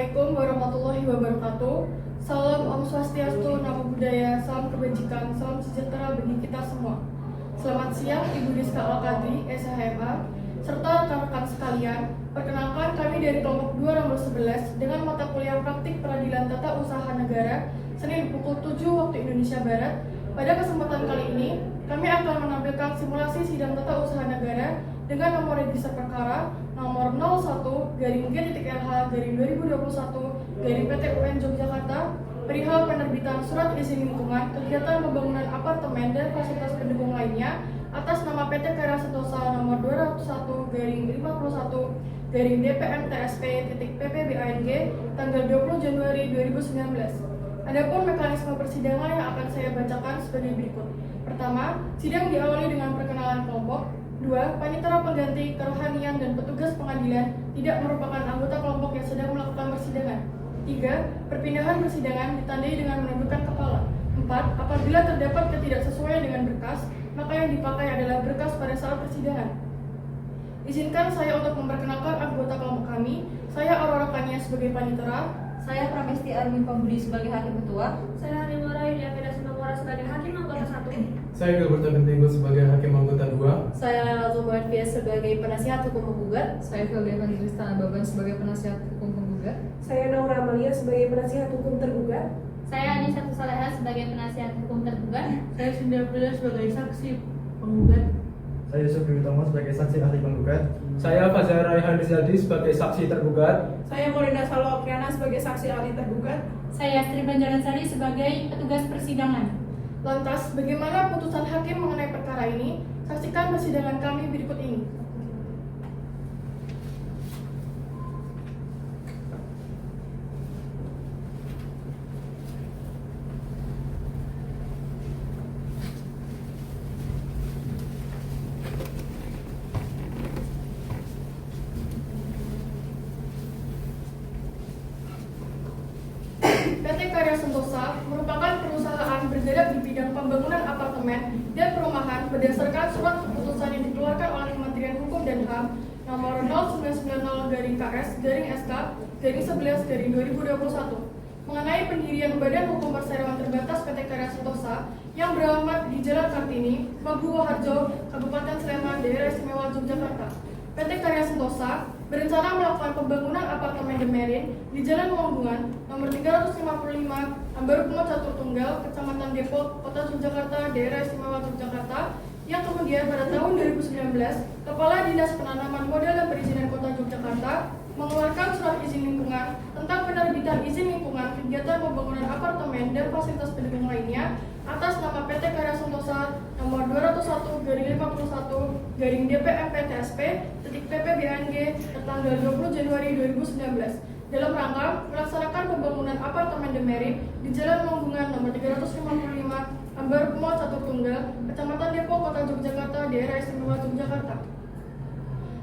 Assalamualaikum warahmatullahi wabarakatuh. Salam Om Swastiastu, Namo Buddhaya, salam kebajikan, salam sejahtera bagi kita semua. Selamat siang Ibu Diska Al-Qadri, SHMA, serta rekan-rekan sekalian. Perkenalkan kami dari kelompok 2 nomor 11 dengan mata kuliah praktik peradilan tata usaha negara Senin pukul 7 waktu Indonesia Barat. Pada kesempatan kali ini, kami akan menampilkan simulasi sidang tata usaha negara dengan nomor register perkara nomor 01-GH-2021-PT UN Yogyakarta perihal penerbitan surat izin lingkungan kegiatan pembangunan apartemen dan fasilitas pendukung lainnya atas nama PT Karya Sentosa nomor 201-DPMTSP.PPBANG tanggal 20 Januari 2019. Adapun mekanisme persidangan yang akan saya bacakan sebagai berikut. Pertama, sidang diawali dengan perkenalan kelompok. 2. Panitera pengganti, kerohanian, dan petugas pengadilan tidak merupakan anggota kelompok yang sedang melakukan persidangan. 3. Perpindahan persidangan ditandai dengan menundukkan kepala. 4. Apabila terdapat ketidaksesuaian dengan berkas, maka yang dipakai adalah berkas pada saat persidangan. Izinkan saya untuk memperkenalkan anggota kelompok kami. Saya Aurora Kania sebagai panitera. Saya Pramesti Armi Pambudi sebagai hakim ketua. Saya Hanimora Yulia Veda Sumangora sebagai hakim anggota 1. Saya Gilbert Agentinggo sebagai hakim anggota 2. Saya Lalatul Marfias sebagai penasihat hukum penggugat. Saya Felda Evangelista Baban sebagai penasihat hukum penggugat. Saya Naura Amalia sebagai penasihat hukum tergugat. Saya Anissa Saleha sebagai penasihat hukum tergugat. Saya Sinda Frida sebagai saksi penggugat. Saya Yusuf Wiwitomo sebagai saksi ahli penggugat. Saya Fajar Raihan Rizaldi sebagai saksi tergugat. Saya Morinda Salo Opriana sebagai saksi ahli tergugat. Saya Astri Banjaransari sebagai petugas persidangan. Lantas, bagaimana putusan hakim mengenai perkara ini? Saksikan persidangan kami berikut ini. PT Karya Sentosa merupakan perusahaan bergerak di bidang pembangunan apartemen dan perumahan berdasarkan surat keputusan yang dikeluarkan oleh Kementerian Hukum dan HAM nomor 0990-KS-SK-11-2021 mengenai pendirian Badan Hukum Perseroan Terbatas PT Karya Sentosa yang beralamat di Jalan Kartini, Mabuwo Harjo, Kabupaten Sleman, Daerah Istimewa Yogyakarta. PT Karya Sentosa berencana melakukan pembangunan apartemen The Marine di Jalan Manggungan nomor 355 Ambarukmo Catur Tunggal, Kecamatan Depok, Kota Yogyakarta, Daerah Istimewa Yogyakarta, yang kemudian pada tahun 2019 Kepala Dinas Penanaman Modal dan Perizinan Kota Yogyakarta mengeluarkan surat izin lingkungan tentang penerbitan izin lingkungan kegiatan pembangunan apartemen dan fasilitas pendukung lainnya atas nama PT Karya Sentosa nomor 201-DPMPTSP.PPBANG tanggal 20 Januari 2019 dalam rangka melaksanakan pembangunan apartemen The Marine di Jalan Manggungan nomor 355 Ambarukmo Catur Tunggal, Kecamatan Depok, Kota Yogyakarta, Daerah Istimewa Yogyakarta.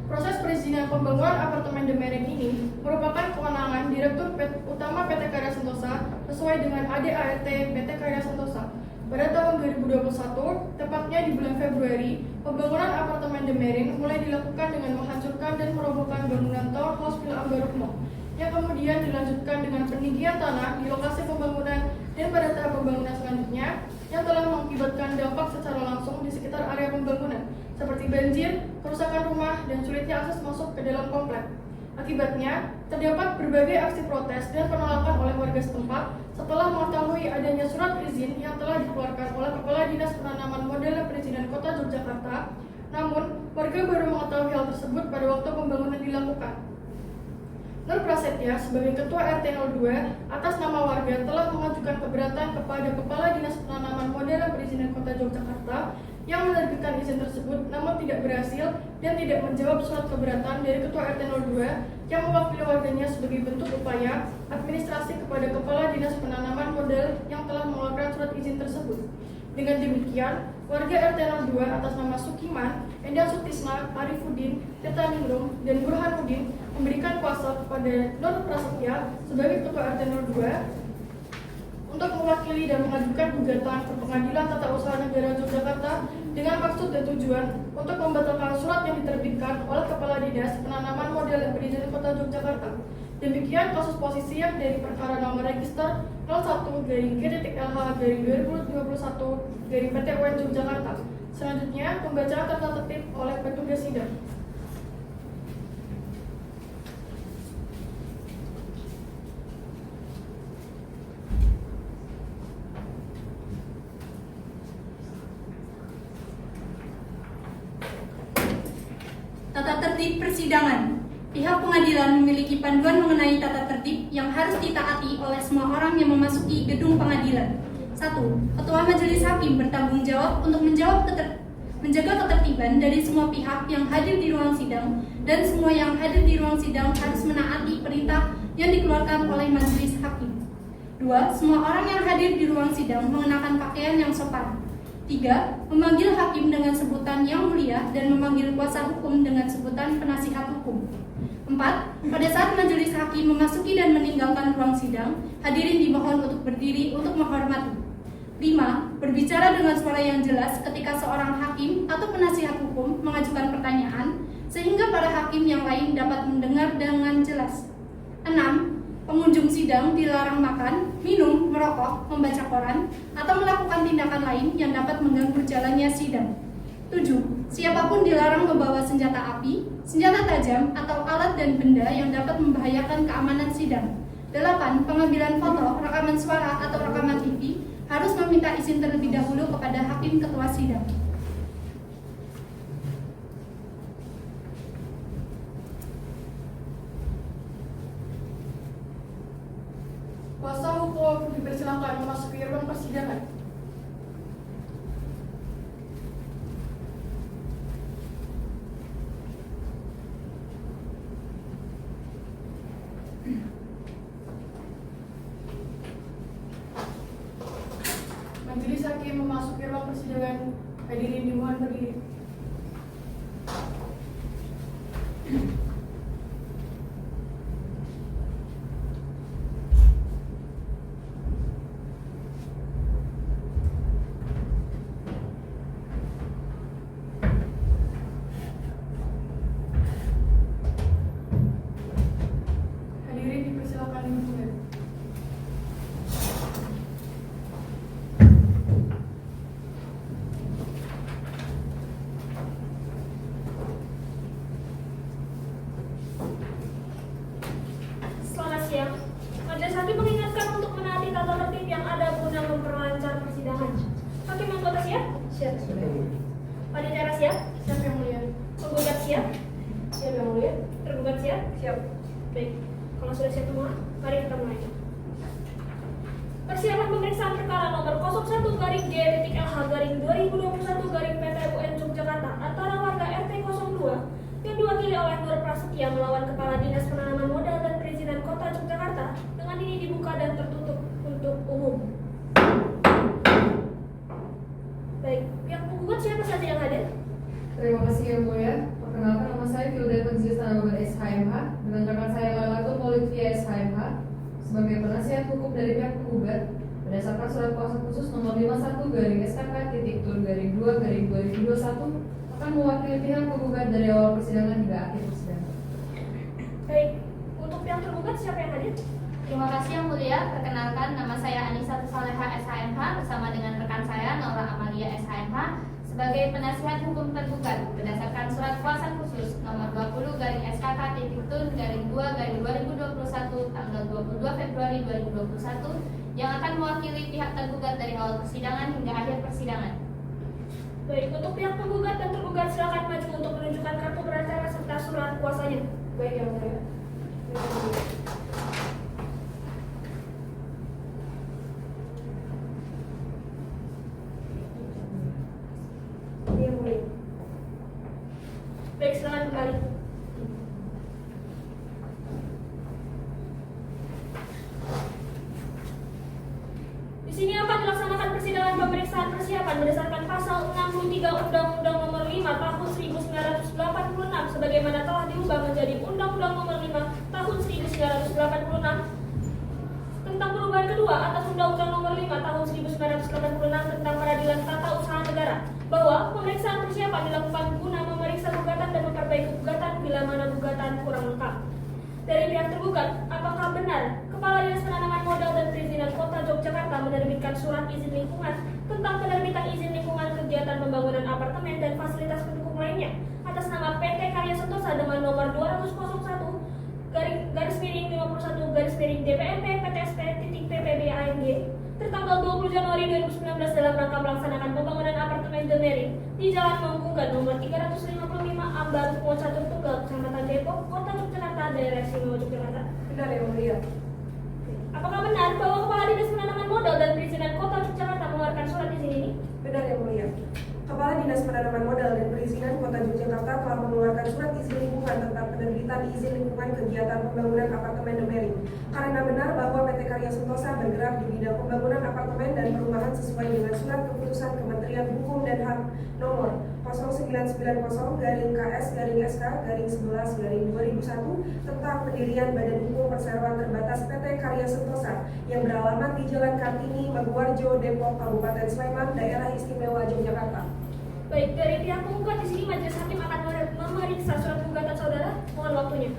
Proses perizinan pembangunan apartemen The Marine ini merupakan kewenangan Direktur Utama PT Karya Sentosa sesuai dengan ADART PT Karya Sentosa. Pada tahun 2021, tepatnya di bulan Februari, pembangunan apartemen The Marine mulai dilakukan dengan menghancurkan dan merobohkan bangunan townhouse Villa Ambarukmo, yang kemudian dilanjutkan dengan peninggian tanah di lokasi pembangunan dan pada tahap pembangunan selanjutnya yang telah mengakibatkan dampak secara langsung di sekitar area pembangunan, seperti banjir, kerusakan rumah, dan sulitnya akses masuk ke dalam komplek. Akibatnya, terdapat berbagai aksi protes dan penolakan oleh warga setempat setelah mengetahui adanya surat izin yang telah dikeluarkan oleh Kepala Dinas Penanaman Modal dan Perizinan Kota Yogyakarta. Namun, warga baru mengetahui hal tersebut pada waktu pembangunan dilakukan. Nur Prasetya sebagai Ketua RT 02 atas nama warga telah mengajukan keberatan kepada Kepala Dinas Penanaman Modal dan Perizinan Kota Yogyakarta yang menerbitkan izin tersebut namun tidak berhasil dan tidak menjawab surat keberatan dari Ketua RT 02 yang mewakili warganya sebagai bentuk upaya administrasi kepada Kepala Dinas Penanaman Modal yang telah mengeluarkan surat izin tersebut. Dengan demikian, warga RT 02 atas nama Sukiman, Endang Sutisna, Arifudin, Teta Ningrum, dan Burhanuddin memberikan kuasa kepada Nur Prasetya sebagai Ketua RT 02 untuk mewakili dan mengajukan gugatan ke Pengadilan Tata Usaha Negara Yogyakarta dengan maksud dan tujuan untuk membatalkan surat yang diterbitkan oleh Kepala Dinas Penanaman Modal dan Perizinan Kota Yogyakarta Demikian kasus posisi yang dari perkara nomor register 01-G-LH-2021-PT UN Yogyakarta. Selanjutnya, pembacaan tata tertib oleh petugas sidang. Tata tertib persidangan. Pihak pengadilan memiliki panduan mengenai tata tertib yang harus ditaati oleh semua orang yang memasuki gedung pengadilan. 1. Ketua Majelis Hakim bertanggung jawab untuk menjaga ketertiban dari semua pihak yang hadir di ruang sidang, dan semua yang hadir di ruang sidang harus menaati perintah yang dikeluarkan oleh Majelis Hakim. 2. Semua orang yang hadir di ruang sidang mengenakan pakaian yang sopan. 3. Memanggil hakim dengan sebutan yang mulia dan memanggil kuasa hukum dengan sebutan penasihat hukum. 4. Pada saat majelis hakim memasuki dan meninggalkan ruang sidang, hadirin dimohon untuk berdiri untuk menghormati. 5. Berbicara dengan suara yang jelas ketika seorang hakim atau penasihat hukum mengajukan pertanyaan, sehingga para hakim yang lain dapat mendengar dengan jelas. 6. Pengunjung sidang dilarang makan, minum, merokok, membaca koran, atau melakukan tindakan lain yang dapat mengganggu jalannya sidang. 7. Siapapun dilarang membawa senjata api, senjata tajam, atau alat dan benda yang dapat membahayakan keamanan sidang. 8. Pengambilan foto, rekaman suara, atau rekaman TV harus meminta izin terlebih dahulu kepada hakim ketua sidang. Kuasa hukum dipersilakan memasuki ruang persidangan. Majelis hakim memasuki ruang persidangan. Hadirin dimohon berdiri. Hadirin dipersilakan duduk. Selamat siang. Majelis Hakim mengingatkan untuk menaati tata tertib yang ada guna memperlancar persidangan. Hakim anggota siap? Siap. Panitia siap? Siap yang mulia. Penggugat siap? Siap yang mulia. Tergugat siap? Siap. Baik, kalau sudah siap semua, mari kita mulai. Persiapan pemeriksaan perkara nomor 01-G-LH-2021-PT UN Yogyakarta antara warga RT 02 yang diwakili oleh Nur Prasetya melawan Kepala Dinas Penanaman Modal dan Perizinan Kota Yogyakarta dengan ini dibuka dan tertutup untuk umum. Baik, pihak penggugat siapa saja yang hadir? Terima kasih yang mulia. Perkenalkan, nama saya Filda Penzis Tanaman SHMH dengan rekan saya Lalato Politia SHMH sebagai penasihat hukum dari pihak penggugat berdasarkan surat kuasa khusus nomor 51/SKK.2/2021 akan mewakili pihak penggugat dari awal persidangan hingga akhir persidangan. Baik, untuk pihak tergugat siapa yang hadir? Terima kasih yang mulia. Perkenalkan, nama saya Anissa Saleha SHMH bersama dengan rekan saya Nora Amalia SHMH sebagai penasihat hukum tergugat berdasarkan surat kuasa khusus nomor 20/SKK.2/2021 tanggal 22 Februari 2021 yang akan mewakili pihak tergugat dari awal persidangan hingga akhir persidangan. Baik, untuk pihak penggugat dan tergugat silakan maju untuk menunjukkan kartu beracara serta surat kuasanya. Baik yang mulia. Yang mulia. Baik, silakan kembali. Di sini akan dilaksanakan persidangan pemeriksaan persiapan berdasarkan pasal 63 Undang-Undang Nomor 5 Tahun 1986 sebagaimana telah diubah menjadi Undang-Undang Nomor 5 Tahun 1986 tentang perubahan kedua atas Undang-Undang Nomor 5 Tahun 1986 tentang Peradilan Tata Usaha Negara, bahwa pemeriksaan persiapan dilakukan guna memeriksa gugatan dan memperbaiki gugatan bila mana gugatan kurang lengkap. Dari pihak tergugat, apakah benar Kepala Dinas Penanaman Modal dan Perizinan Kota Yogyakarta menerbitkan surat izin lingkungan tentang penerbitan izin lingkungan kegiatan pembangunan apartemen dan fasilitas pendukung lainnya atas nama PT Karya Sentosa dengan nomor 201/51/DPMP PTSP.PPBANG tertanggal 20 Januari 2019 dalam rangka melaksanakan pembangunan apartemen The Merit di Jalan Mangkugat nomor 355 Ambar Kumo Catur Tunggal, Kecamatan Depok, Kota Yogyakarta, Daerah Istimewa Yogyakarta. Benar yang mulia. Apakah benar bahwa Kepala Dinas Penanaman Modal dan Perizinan Kota Yogyakarta mengeluarkan surat izin ini? Benar yang mulia. Kepala Dinas Penanaman Modal dan Perizinan Kota Yogyakarta telah mengeluarkan surat izin lingkungan tentang penerbitan izin lingkungan kegiatan pembangunan apartemen The Merit. Karena benar bahwa PT Karya Sentosa bergerak di bidang pembangunan apartemen dan perumahan sesuai dengan surat keputusan Kementerian Hukum dan HAM nomor 0990-KS-SK-11-2001 tentang pendirian Badan Hukum Perseroan Terbatas PT Karya Sentosa yang beralamat di Jalan Kartini, Maguwarjo, Depok, Kabupaten Sleman, Daerah Istimewa Yogyakarta. Baik, dari pihak penggugat di sini majelis hakim akan memeriksa surat gugatan saudara. Mohon waktunya.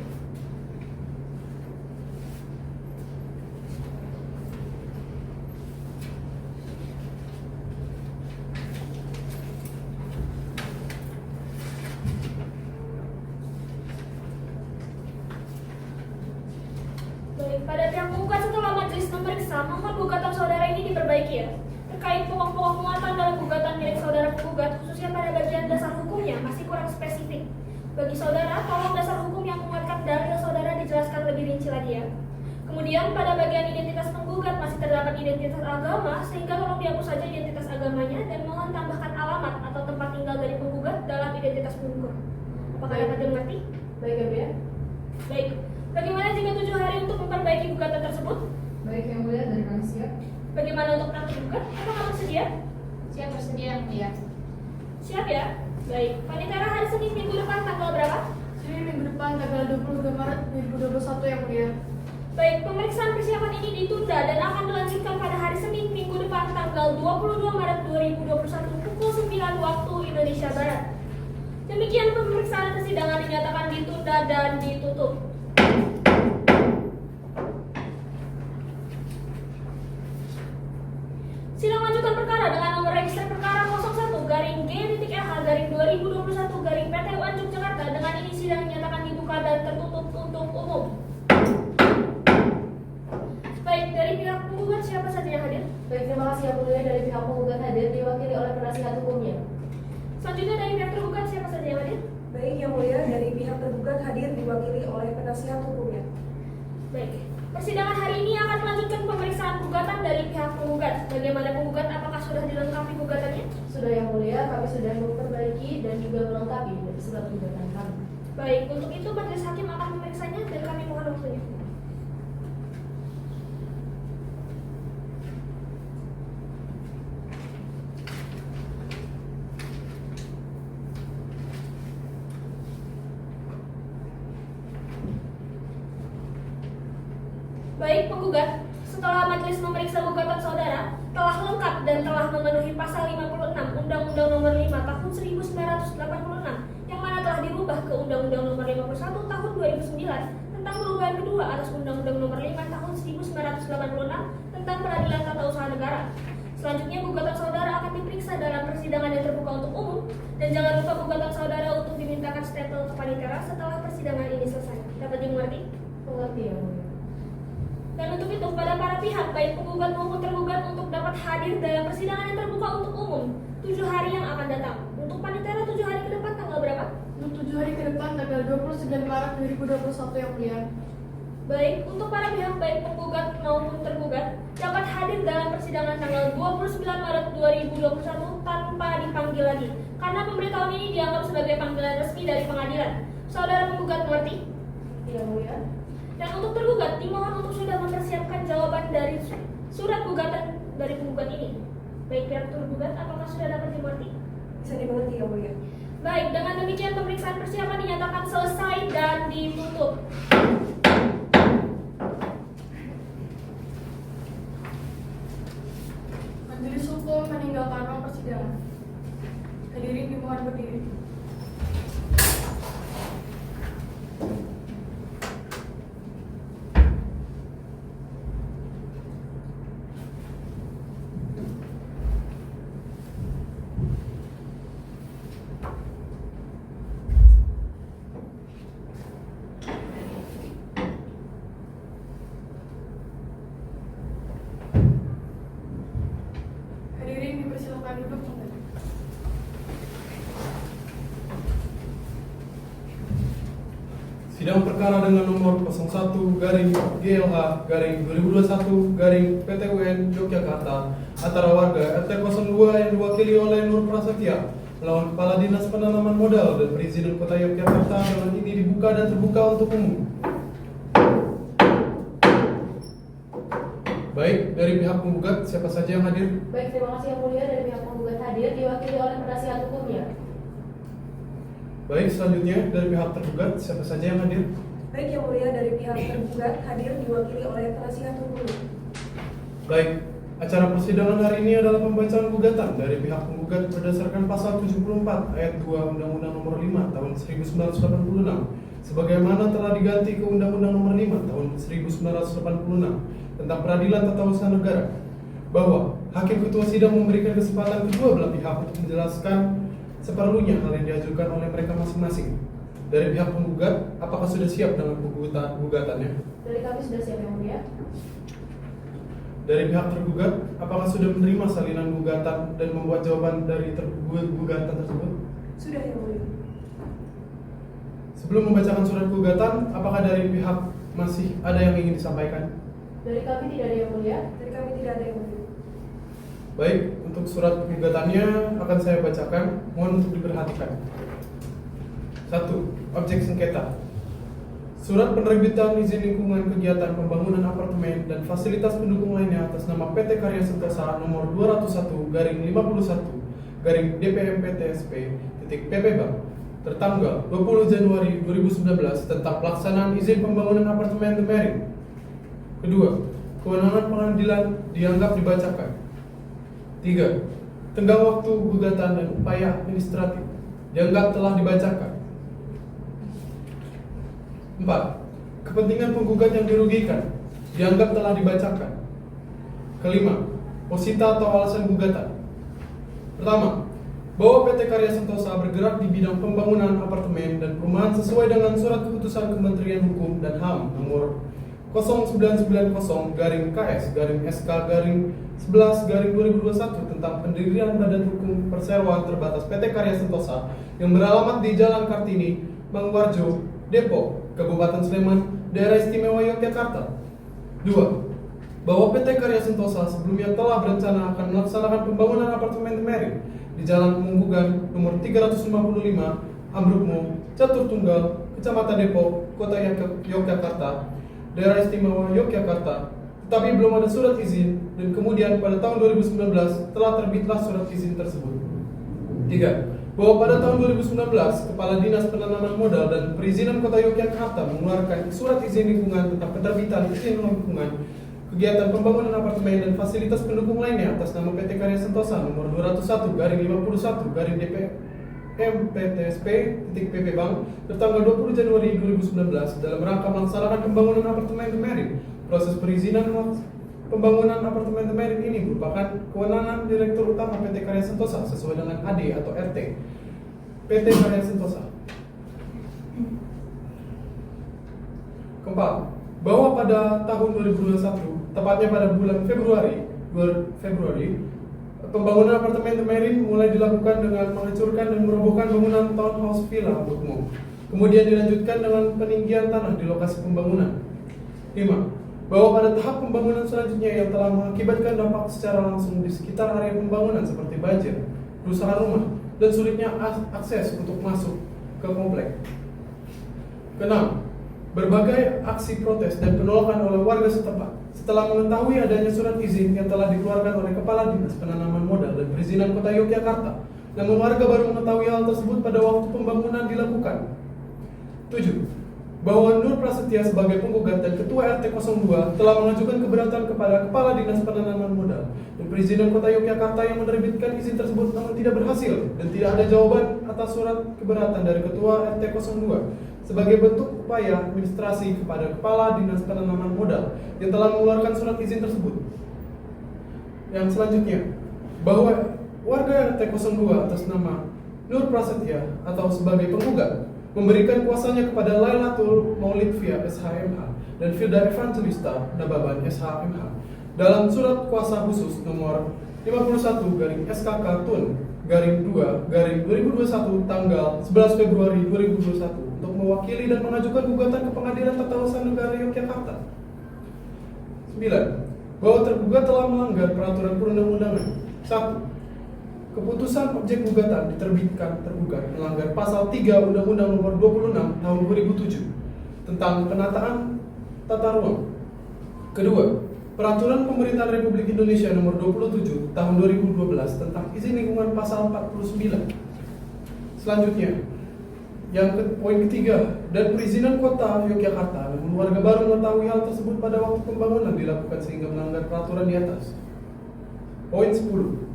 Baik, pada pihak penggugat setelah majelis memeriksa, mohon gugatan saudara ini diperbaiki ya. Terkait pokok-pokok muatan dalam gugatan milik saudara penggugat, khususnya pada bagian dasar hukumnya, masih kurang spesifik. Bagi saudara, tolong dasar hukum yang menguatkan dalil saudara dijelaskan lebih rinci lagi ya. Kemudian pada bagian identitas penggugat masih terdapat identitas agama, sehingga tolong dihapus saja identitas agamanya dan mohon tambahkan alamat atau tempat tinggal dari penggugat dalam identitas penggugat. Apakah dapat dimengerti? Baik ya, Bu ya. Baik. Bagaimana jika 7 hari untuk memperbaiki gugatan tersebut? Baik yang mulia, dari kami siap. Bagaimana untuk penantu gugat? Apakah bersedia? Siap bersedia yang mulia. Siap ya? Baik. Panitera hari Senin minggu depan tanggal berapa? Senin minggu depan tanggal 22 Maret 2021 yang mulia. Baik, pemeriksaan persiapan ini ditunda dan akan dilanjutkan pada hari Senin minggu depan tanggal 22 Maret 2021 pukul 9 waktu Indonesia Barat. Demikian pemeriksaan persidangan dinyatakan ditunda dan ditutup. Sidang lanjutan perkara dengan nomor register perkara 01-G.LH-2021-PT-UN Yogyakarta dengan ini sidang dinyatakan dibuka dan tertutup untuk umum. Baik, dari pihak penggugat siapa saja yang hadir? Baik, terima kasih yang mulia. Dari pihak penggugat hadir diwakili oleh penasihat hukumnya. Selanjutnya dari pihak tergugat siapa saja yang hadir? Baik yang mulia, dari pihak tergugat hadir diwakili oleh penasihat hukumnya. Baik, persidangan hari ini akan melanjutkan pemeriksaan gugatan dari pihak penggugat. Bagaimana penggugat? Apakah sudah dilengkapi gugatannya? Sudah yang mulia, kami sudah memperbaiki dan juga melengkapi dari surat gugatan kami. Baik, untuk itu majelis hakim akan memeriksanya dan kami mohon waktunya. Baik, penggugat, setelah majelis memeriksa gugatan saudara telah lengkap dan telah memenuhi pasal 56 Undang-Undang Nomor 5 Tahun 1986 yang mana telah dirubah ke Undang-Undang Nomor 51 Tahun 2009 tentang perubahan kedua atas Undang-Undang Nomor 5 Tahun 1986 tentang Peradilan Tata Usaha Negara. Selanjutnya gugatan saudara akan diperiksa dalam persidangan yang terbuka untuk umum dan jangan lupa gugatan saudara untuk dimintakan stempel ke panitera setelah persidangan ini selesai. Dapat dimengerti? Mengerti yang mulia. Dan untuk itu, pada para pihak, baik penggugat maupun tergugat untuk dapat hadir dalam persidangan yang terbuka untuk umum 7 hari yang akan datang. Untuk panitera 7 hari ke depan tanggal berapa? Untuk 7 hari ke depan tanggal 29 Maret 2021 yang mulia. Baik, untuk para pihak, baik penggugat maupun tergugat dapat hadir dalam persidangan tanggal 29 Maret 2021 tanpa dipanggil lagi. Karena pemberitahuan ini dianggap sebagai panggilan resmi dari pengadilan. Saudara penggugat mengerti? Yang mulia. Dan untuk tergugat, dimohon untuk sudah mempersiapkan jawaban dari surat gugatan dari penggugat ini. Baik pihak tergugat, apakah sudah dapat dimengerti? Bisa dimengerti yang mulia. Baik, dengan demikian pemeriksaan persiapan dinyatakan selesai dan ditutup. Majelis hukum meninggalkan ruang persidangan. Hadirin dimohon berdiri. Sidang perkara dengan nomor 01/GLH/2021/PTUN Yogyakarta antara warga RT 02 yang diwakili oleh Nur Prasetya melawan Kepala Dinas Penanaman Modal dan Perizinan Kota Yogyakarta dengan ini dibuka dan terbuka untuk umum. Baik, dari pihak penggugat siapa saja yang hadir? Baik, terima kasih Yang Mulia. Dari pihak penggugat hadir diwakili oleh penasihat hukumnya. Baik, selanjutnya dari pihak tergugat siapa saja yang hadir? Baik, Yang Mulia, dari pihak tergugat hadir diwakili oleh penasihat hukum. Baik, acara persidangan hari ini adalah pembacaan gugatan dari pihak penggugat berdasarkan pasal 74 ayat 2 Undang-Undang Nomor 5 Tahun 1986 sebagaimana telah diganti ke Undang-Undang Nomor 5 Tahun 1986 tentang Peradilan Tata Usaha Negara, bahwa Hakim Ketua Sidang memberikan kesempatan kedua belah pihak untuk menjelaskan seperlunya hal yang diajukan oleh mereka masing-masing. Dari pihak penggugat, apakah sudah siap dengan gugatannya? Dari kami sudah siap Yang Mulia. Dari pihak tergugat, apakah sudah menerima salinan gugatan dan membuat jawaban dari gugatan tersebut? Sudah, Yang Mulia. Sebelum membacakan surat gugatan, apakah dari pihak masih ada yang ingin disampaikan? Dari kami tidak ada Yang Mulia. Dari kami tidak ada, Yang Mulia. Baik, untuk surat gugatannya akan saya bacakan, mohon untuk diperhatikan. 1. Objek sengketa. Surat penerbitan izin lingkungan kegiatan pembangunan apartemen dan fasilitas pendukung lainnya atas nama PT Karya Sentosa nomor 201/51/DPMPTSP.PP Bank tertanggal 20 Januari 2019 tentang pelaksanaan izin pembangunan apartemen The Marine. Kedua, kewenangan pengadilan dianggap dibacakan. 3. Tenggang waktu gugatan dan upaya administratif dianggap telah dibacakan. 4. Kepentingan penggugat yang dirugikan dianggap telah dibacakan. Kelima, posita atau alasan gugatan. Pertama, bahwa PT Karya Sentosa bergerak di bidang pembangunan apartemen dan perumahan sesuai dengan surat keputusan Kementerian Hukum dan HAM nomor 0990-KS-SK-11-2021 tentang pendirian Badan Hukum Perseroan Terbatas PT Karya Sentosa yang beralamat di Jalan Kartini, Mangwarjo, Depok, Kabupaten Sleman, Daerah Istimewa Yogyakarta. 2. Bahwa PT Karya Sentosa sebelumnya telah berencana akan melaksanakan pembangunan apartemen The Marine di Jalan Pemunggungan nomor 355, Ambrukmo, Catur Tunggal, Kecamatan Depok, Kota Yogyakarta, Daerah Istimewa Yogyakarta, tetapi belum ada surat izin dan kemudian pada tahun 2019 telah terbitlah surat izin tersebut. 3. Bahwa pada tahun 2019 Kepala Dinas Penanaman Modal dan Perizinan Kota Yogyakarta mengeluarkan surat izin lingkungan tentang penerbitan izin lingkungan kegiatan pembangunan apartemen dan fasilitas pendukung lainnya atas nama PT Karya Sentosa nomor 201/51/DPMPTSP.PP Bank tertanggal 20 Januari 2019 dalam rangka melaksanakan pembangunan apartemen The Marine. Proses perizinan pembangunan apartemen The Marine ini merupakan kewenangan Direktur Utama PT Karya Sentosa sesuai dengan AD atau RT PT Karya Sentosa. Keempat, bahwa pada tahun 2021, tepatnya pada bulan Februari, pembangunan apartemen The Marine mulai dilakukan dengan menghancurkan dan merobohkan bangunan townhouse villa Ambrukmo. Kemudian dilanjutkan dengan peninggian tanah di lokasi pembangunan. 5. Bahwa pada tahap pembangunan selanjutnya yang telah mengakibatkan dampak secara langsung di sekitar area pembangunan seperti banjir, kerusakan rumah, dan sulitnya akses untuk masuk ke komplek. Keenam, berbagai aksi protes dan penolakan oleh warga setempat setelah mengetahui adanya surat izin yang telah dikeluarkan oleh Kepala Dinas Penanaman Modal dan Perizinan Kota Yogyakarta. Namun warga baru mengetahui hal tersebut pada waktu pembangunan dilakukan. 7. Bahwa Nur Prasetya sebagai penggugat dan Ketua RT 02 telah mengajukan keberatan kepada Kepala Dinas Penanaman Modal dan Perizinan Kota Yogyakarta yang menerbitkan izin tersebut namun tidak berhasil dan tidak ada jawaban atas surat keberatan dari Ketua RT 02 sebagai bentuk upaya administrasi kepada Kepala Dinas Penanaman Modal yang telah mengeluarkan surat izin tersebut. Yang selanjutnya, bahwa warga RT 02 atas nama Nur Prasetya atau sebagai penggugat memberikan kuasanya kepada Lailatul Maulidvia SHMH dan Firda Evangelista Nababan SHMH dalam surat kuasa khusus nomor 51/SKK Tun/2/2021 tanggal 11 Februari 2021 untuk mewakili dan mengajukan gugatan ke Pengadilan Tata Usaha Negara Yogyakarta. 9. Bahwa tergugat telah melanggar peraturan perundang-undangan. 1. Keputusan objek gugatan diterbitkan tergugat melanggar pasal 3 Undang-Undang Nomor 26 Tahun 2007 tentang penataan tata ruang. Kedua, Peraturan Pemerintahan Republik Indonesia Nomor 27 Tahun 2012 tentang izin lingkungan pasal 49. Selanjutnya, poin ketiga, dan perizinan Kota Yogyakarta, namun warga baru mengetahui hal tersebut pada waktu pembangunan dilakukan sehingga melanggar peraturan di atas. Poin 10.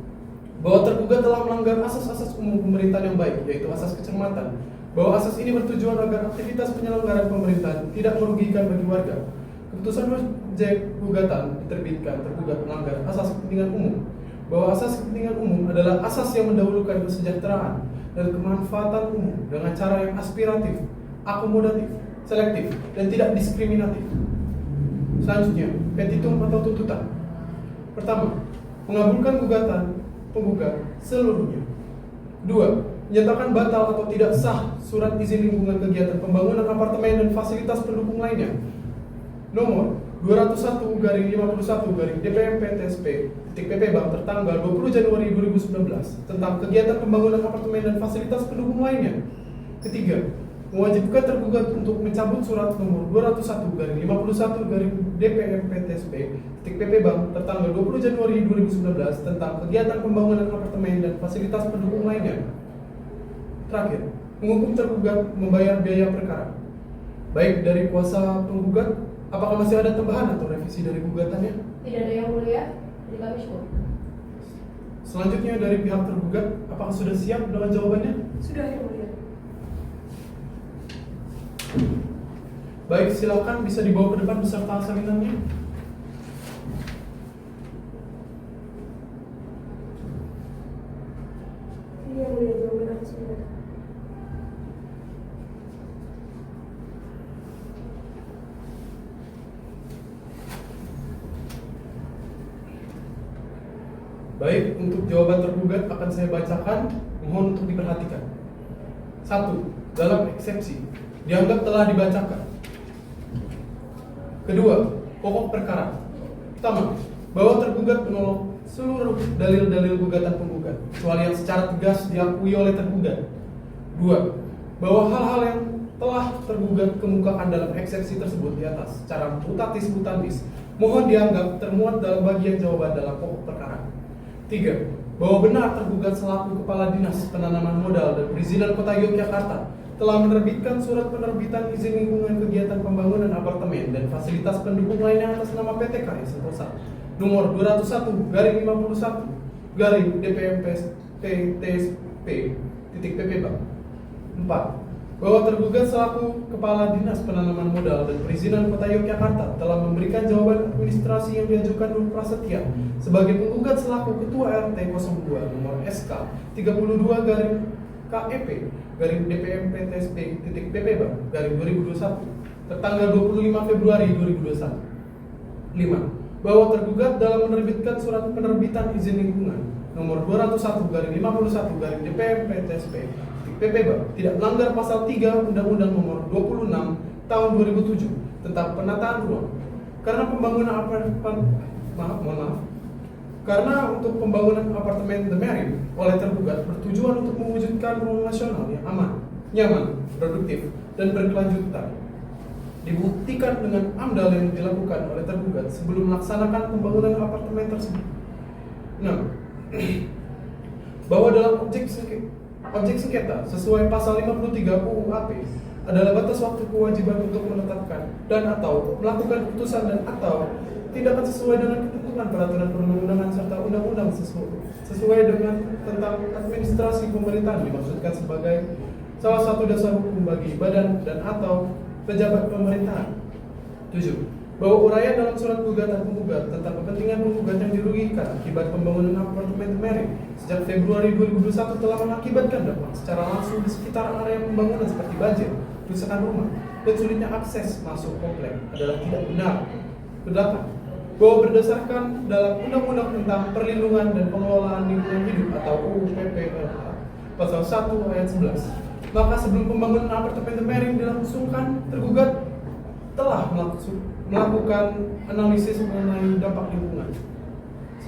Bahwa tergugat telah melanggar asas-asas umum pemerintahan yang baik, yaitu asas kecermatan. Bahwa asas ini bertujuan agar aktivitas penyelenggaraan pemerintahan tidak merugikan bagi warga. Keputusan objek gugatan diterbitkan tergugat melanggar asas kepentingan umum. Bahwa asas kepentingan umum adalah asas yang mendahulukan kesejahteraan dan kemanfaatan umum dengan cara yang aspiratif, akomodatif, selektif, dan tidak diskriminatif. Selanjutnya, petitum atau tuntutan. Pertama, mengabulkan gugatan penggugat seluruhnya. 2. Menyatakan batal atau tidak sah surat izin lingkungan kegiatan pembangunan apartemen dan fasilitas pendukung lainnya. Nomor 201/51/DPMP-TSP.PP Bank tertanggal 20 Januari 2019 tentang kegiatan pembangunan apartemen dan fasilitas pendukung lainnya. Ketiga, mewajibkan tergugat untuk mencabut surat nomor 201/51/DPMP-TSP.PP Bank tertanggal 20 Januari 2019 tentang kegiatan pembangunan apartemen dan fasilitas pendukung lainnya. Terakhir, menghukum tergugat membayar biaya perkara, baik dari kuasa penggugat. Apakah masih ada tambahan atau revisi dari gugatannya? Tidak ada yang mulia, jadi kami syukur. Selanjutnya dari pihak tergugat, apakah sudah siap dengan jawabannya? Sudah, Yang Mulia. Baik, silakan bisa dibawa ke depan beserta salinannya. Ini Yang Mulia jawaban atas gugatan. Baik, untuk jawaban tergugat akan saya bacakan, mohon untuk diperhatikan. 1. Dalam eksepsi, dianggap telah dibacakan. Kedua, pokok perkara. Pertama, bahwa tergugat menolak seluruh dalil-dalil gugatan penggugat, kecuali yang secara tegas diakui oleh tergugat. 2. Bahwa hal-hal yang telah tergugat kemukakan dalam eksepsi tersebut di atas secara mutatis mutandis mohon dianggap termuat dalam bagian jawaban dalam pokok perkara. 3. Bahwa benar tergugat selaku Kepala Dinas Penanaman Modal dan Perizinan Kota Yogyakarta telah menerbitkan surat penerbitan izin lingkungan kegiatan pembangunan apartemen dan fasilitas pendukung lainnya atas nama PT Karya Sentosa nomor 201/51/DPMP-TSP.PP Bank. 4. Bahwa tergugat selaku Kepala Dinas Penanaman Modal dan Perizinan Kota Yogyakarta telah memberikan jawaban administrasi yang diajukan Nur Prasetya sebagai penggugat selaku Ketua RT 02 nomor SK 32/KEP/DPMP-TSP.PP Bank dari 2021 tertanggal 25 Februari 2021. 5. Bahwa tergugat dalam menerbitkan surat penerbitan izin lingkungan nomor 201/51/DPMP-TSP PP Bank tidak melanggar pasal 3 Undang-Undang Nomor 26 Tahun 2007 tentang penataan ruang. Karena pembangunan karena untuk pembangunan apartemen The Marine oleh tergugat bertujuan untuk mewujudkan ruang nasional yang aman, nyaman, produktif, dan berkelanjutan. Dibuktikan dengan AMDAL yang dilakukan oleh tergugat sebelum melaksanakan pembangunan apartemen tersebut. 6. Bahwa dalam objek sengketa sesuai pasal 53 UU AP adalah batas waktu kewajiban untuk menetapkan dan atau melakukan keputusan dan atau tindakan sesuai dengan ketentuan peraturan perundang-undangan serta undang-undang sesuai dengan tentang administrasi pemerintahan dimaksudkan sebagai salah satu dasar hukum bagi badan dan atau pejabat pemerintahan. 7. Bahwa uraian dalam surat gugatan penggugat tentang kepentingan penggugat yang dirugikan akibat pembangunan apartemen Mary sejak Februari 2021 telah mengakibatkan dampak secara langsung di sekitar area pembangunan seperti banjir, kerusakan rumah, dan sulitnya akses masuk komplek adalah tidak benar. 8. Bahwa berdasarkan dalam Undang-Undang tentang Perlindungan dan Pengelolaan Lingkungan Hidup atau UU PPLH pasal 1 ayat 11 maka sebelum pembangunan apartemen The Marine dilangsungkan, tergugat telah melakukan analisis mengenai dampak lingkungan.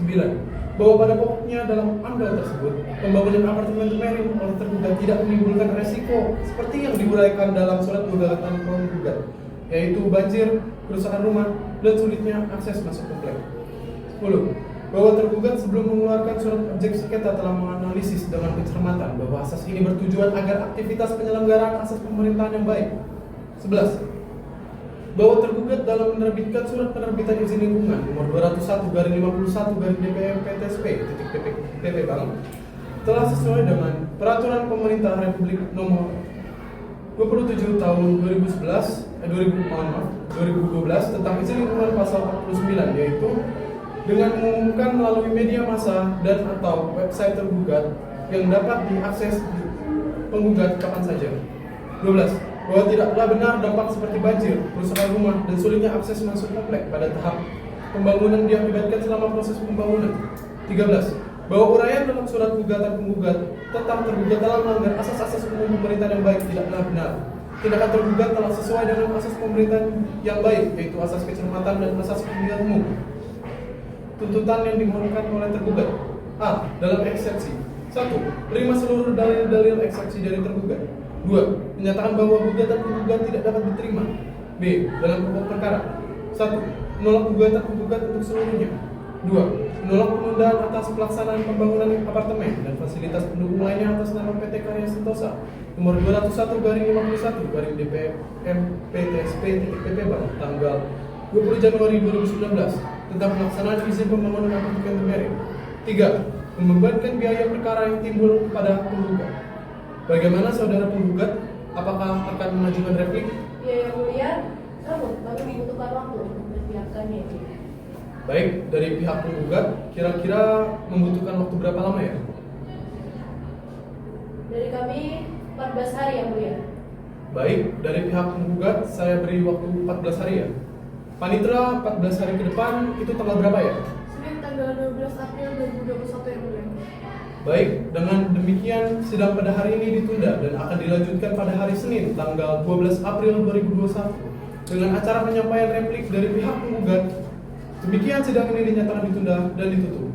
9. Bahwa pada pokoknya dalam amdal tersebut, pembangunan apartemen The Marine oleh tergugat tidak menimbulkan resiko seperti yang diuraikan dalam surat gugatan penggugat, yaitu banjir, kerusakan rumah, dan sulitnya akses masuk komplek. 10. Bahwa tergugat sebelum mengeluarkan surat objek sengketa telah menganalisis dengan kecermatan bahwa asas ini bertujuan agar aktivitas penyelenggaraan asas pemerintahan yang baik. 11. Bahwa tergugat dalam menerbitkan surat penerbitan izin lingkungan nomor 201/51/DPM-PTSP/PP Bank telah sesuai dengan peraturan pemerintah Republik nomor 27 tahun 2012 tentang izin lingkungan pasal 49, yaitu dengan mengumumkan melalui media massa dan atau website tergugat yang dapat diakses penggugat kapan saja. 12. Bahwa tidaklah benar dampak seperti banjir, kerusakan rumah, dan sulitnya akses masuk komplek pada tahap pembangunan diakibatkan selama proses pembangunan. 13. Bahwa uraian dalam surat gugatan penggugat tentang tergugat dalam melanggar asas-asas umum pemerintahan yang baik tidaklah benar. Tindakan tergugat telah sesuai dengan asas pemerintahan yang baik, yaitu asas kecermatan dan asas kepentingan umum. Tuntutan yang dimohonkan oleh tergugat: A. Dalam eksepsi 1. Terima seluruh dalil-dalil eksepsi dari tergugat. 2. Menyatakan bahwa gugatan penggugat tidak dapat diterima. B. Dalam pokok perkara: 1. Menolak gugatan penggugat untuk seluruhnya. 2. Menolak penundaan atas pelaksanaan pembangunan apartemen dan fasilitas pendukung lainnya atas nama PT Karya Sentosa nomor 201/51/DPM-PTSP/PP Bank tanggal 20 Januari 2019 tentang pelaksanaan izin pembangunan apartemen The Marine. 3. Membebankan biaya perkara yang timbul pada penggugat. Bagaimana saudara penggugat? Apakah akan mengajukan replik? Ya, yang mulia, namun kami membutuhkan waktu untuk mempersiapkannya. Baik, dari pihak penggugat, kira-kira membutuhkan waktu berapa lama ya? Dari kami 14 hari yang mulia. Baik, dari pihak penggugat saya beri waktu 14 hari ya. Panitera 14 hari ke depan itu tanggal berapa ya? Senin tanggal 12 April 2021 yang mulia. Baik, dengan demikian sidang pada hari ini ditunda dan akan dilanjutkan pada hari Senin tanggal 12 April 2021 dengan acara penyampaian replik dari pihak penggugat. Demikian sidang ini dinyatakan ditunda dan ditutup.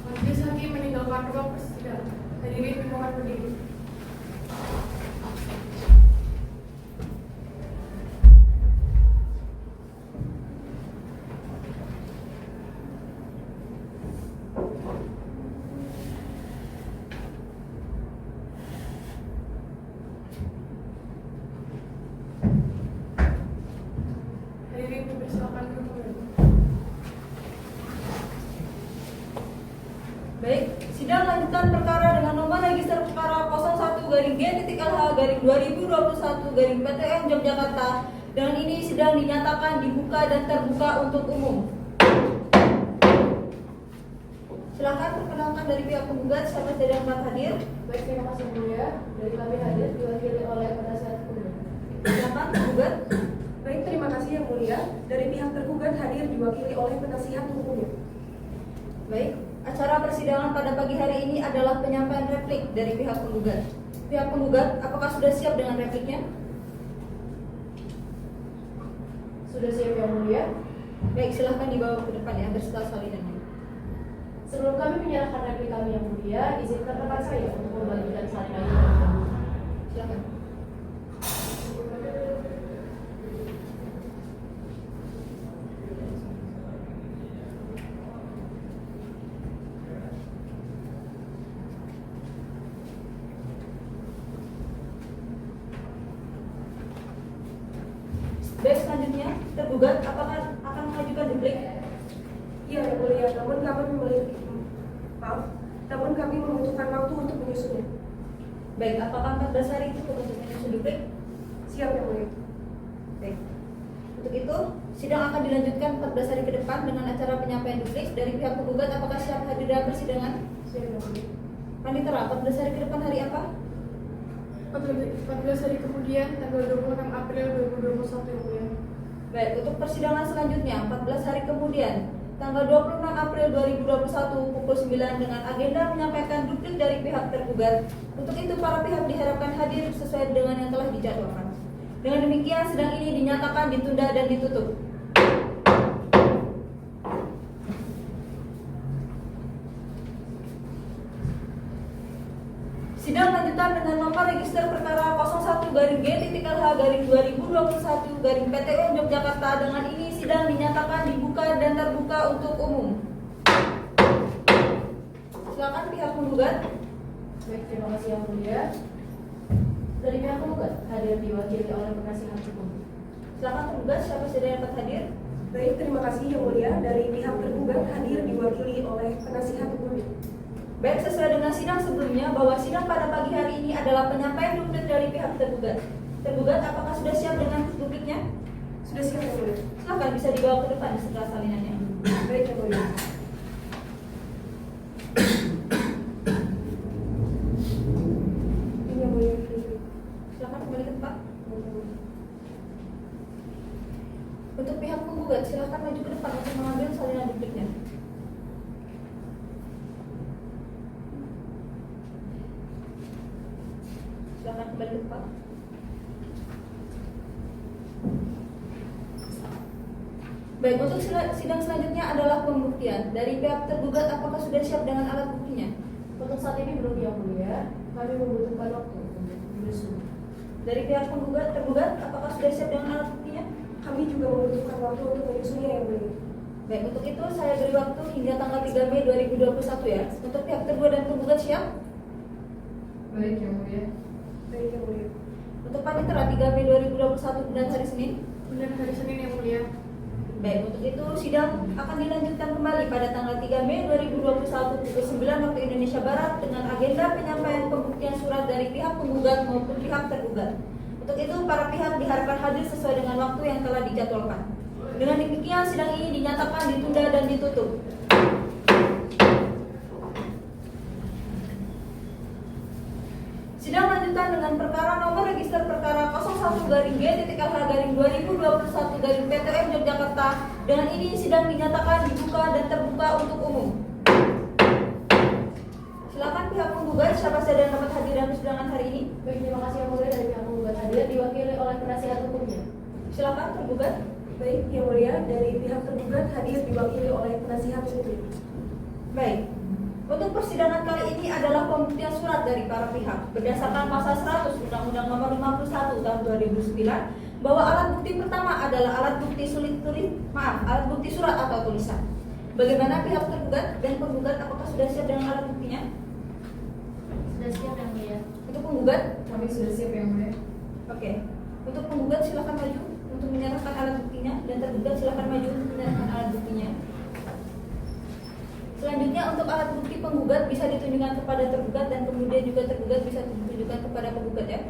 Majelis Hakim meninggalkan ruang persidangan. Hadirin dimohon berdiri. Hadirin dipersilakan kembali. Baik, sidang lanjutan perkara dengan nomor register perkara 01-G-2021-PTN Yogyakarta. Dengan ini sidang dinyatakan dibuka dan terbuka untuk umum. Silakan perkenalkan dari pihak penggugat siapa saja yang dapat hadir. Baik, terima kasih mulia. Dari kami hadir diwakili oleh penasihat hukum. Silakan penggugat. Baik, terima kasih yang mulia. Dari pihak tergugat hadir diwakili oleh penasihat hukumnya. Baik, acara persidangan pada pagi hari ini adalah penyampaian replik dari pihak penggugat. Pihak penggugat, apakah sudah siap dengan repliknya? Sudah siap yang mulia. Baik, silahkan dibawa ke depan ya berserta salinannya. Sebelum kami menyerahkan replik kami yang mulia, izinkan rekan saya untuk membagikan salinannya. Silakan. Baik, selanjutnya tergugat apakah akan mengajukan replik? Iya yang mulia, namun kami membutuhkan waktu untuk menyusunnya. Baik, apakah 14 hari itu untuk menyusun replik? Siap yang mulia. Baik. Untuk itu, sidang akan dilanjutkan 14 hari ke depan dengan acara penyampaian replik dari pihak penggugat. Apakah siap hadir dalam persidangan? Siap yang mulia. Panitera, 14 hari ke depan hari apa? 14 hari kemudian tanggal 26 April 2021 yang mulia. Baik, untuk persidangan selanjutnya 14 hari kemudian tanggal 26 April 2021 pukul 9 dengan agenda menyampaikan duplik dari pihak tergugat. Untuk itu para pihak diharapkan hadir sesuai dengan yang telah dijadwalkan. Dengan demikian sidang ini dinyatakan ditunda dan ditutup. Sidang lanjutan dengan nomor register perkara 01-G.LH-2021-PTU Yogyakarta. Dengan ini sidang dinyatakan dibuka dan terbuka untuk umum. Silakan pihak penggugat. Baik, terima kasih yang mulia. Dari pihak penggugat hadir diwakili oleh penasihat hukum. Silakan penggugat, siapa saja yang dapat hadir? Baik, terima kasih yang mulia. Dari pihak tergugat hadir diwakili oleh penasihat hukum. Baik, sesuai dengan sidang sebelumnya bahwa sidang pada pagi hari ini adalah penyampaian duplik dari pihak tergugat. Tergugat, apakah sudah siap dengan dupliknya? Sudah siap yang mulia. Silakan bisa dibawa ke depan setelah salinannya. Baik yang mulia. Ini yang mulia. Silakan kembali ke tempat. Untuk pihak penggugat, silakan maju ke depan untuk mengambil salinan dupliknya. Silakan kembali ke tempat. Baik, untuk sidang selanjutnya adalah pembuktian. Dari pihak tergugat, apakah sudah siap dengan alat buktinya? Untuk saat ini belum yang mulia, kami membutuhkan waktu untuk menyusun. Dari pihak penggugat, tergugat, apakah sudah siap dengan alat buktinya? Kami juga membutuhkan waktu untuk menyusunnya yang mulia. Baik, untuk itu saya beri waktu hingga tanggal 3 Mei 2021 ya. Untuk pihak tergugat dan penggugat siap? Baik yang mulia. Baik yang mulia. Untuk panitera 3 Mei 2021 dan hari Senin? Benar hari Senin yang mulia. Baik, untuk itu sidang akan dilanjutkan kembali pada tanggal 3 Mei 2021 pukul 9 waktu Indonesia Barat dengan agenda penyampaian pembuktian surat dari pihak penggugat maupun pihak tergugat. Untuk itu para pihak diharapkan hadir sesuai dengan waktu yang telah dijadwalkan. Dengan demikian sidang ini dinyatakan ditunda dan ditutup. Sidang lanjutan dengan perkara nomor register perkara 01-G.LH-2021-PTM Yogyakarta. Dengan ini sidang dinyatakan dibuka dan terbuka untuk umum. Silakan pihak penggugat, siapa saja yang dapat hadir dalam persidangan hari ini? Baik, terima kasih yang mulia. Dari pihak penggugat hadir diwakili oleh penasihat hukumnya. Silakan tergugat. Baik yang mulia. Dari pihak tergugat hadir diwakili oleh penasihat hukum. Baik. Untuk persidangan kali ini adalah pembuktian surat dari para pihak berdasarkan pasal 100 Undang-Undang Nomor 51 Tahun 2009 bahwa alat bukti pertama adalah alat bukti alat bukti surat atau tulisan. Bagaimana pihak tergugat dan penggugat, apakah sudah siap dengan alat buktinya? Sudah siap yang mulia. Untuk penggugat? Kami sudah siap yang mulia. Oke. Untuk penggugat silakan maju untuk menyerahkan alat buktinya dan tergugat silakan maju untuk menyerahkan alat buktinya. Selanjutnya untuk alat bukti penggugat bisa ditunjukkan kepada tergugat dan kemudian juga tergugat bisa ditunjukkan kepada penggugat ya.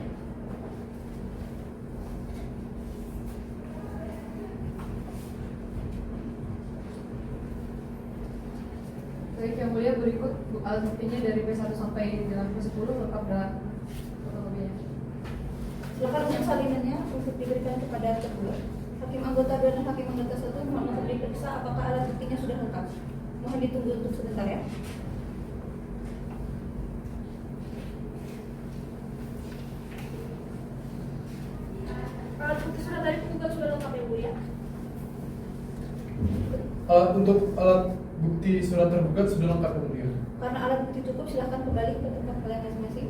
Baik yang mulia, berikut alat buktinya dari P1 sampai dengan P10 lengkap dalam fotokopinya. Silakan untuk salinannya untuk diberikan kepada tergugat. Hakim anggota 2 dan hakim anggota 1 mohon untuk diperiksa apakah alat buktinya sudah lengkap. Mohon ditunggu untuk sebentar ya. Alat bukti surat dari penggugat sudah lengkap ya Bu ya? Untuk alat bukti surat tergugat sudah lengkap yang mulia. Karena alat bukti cukup silakan kembali ke tempat kalian masing-masing.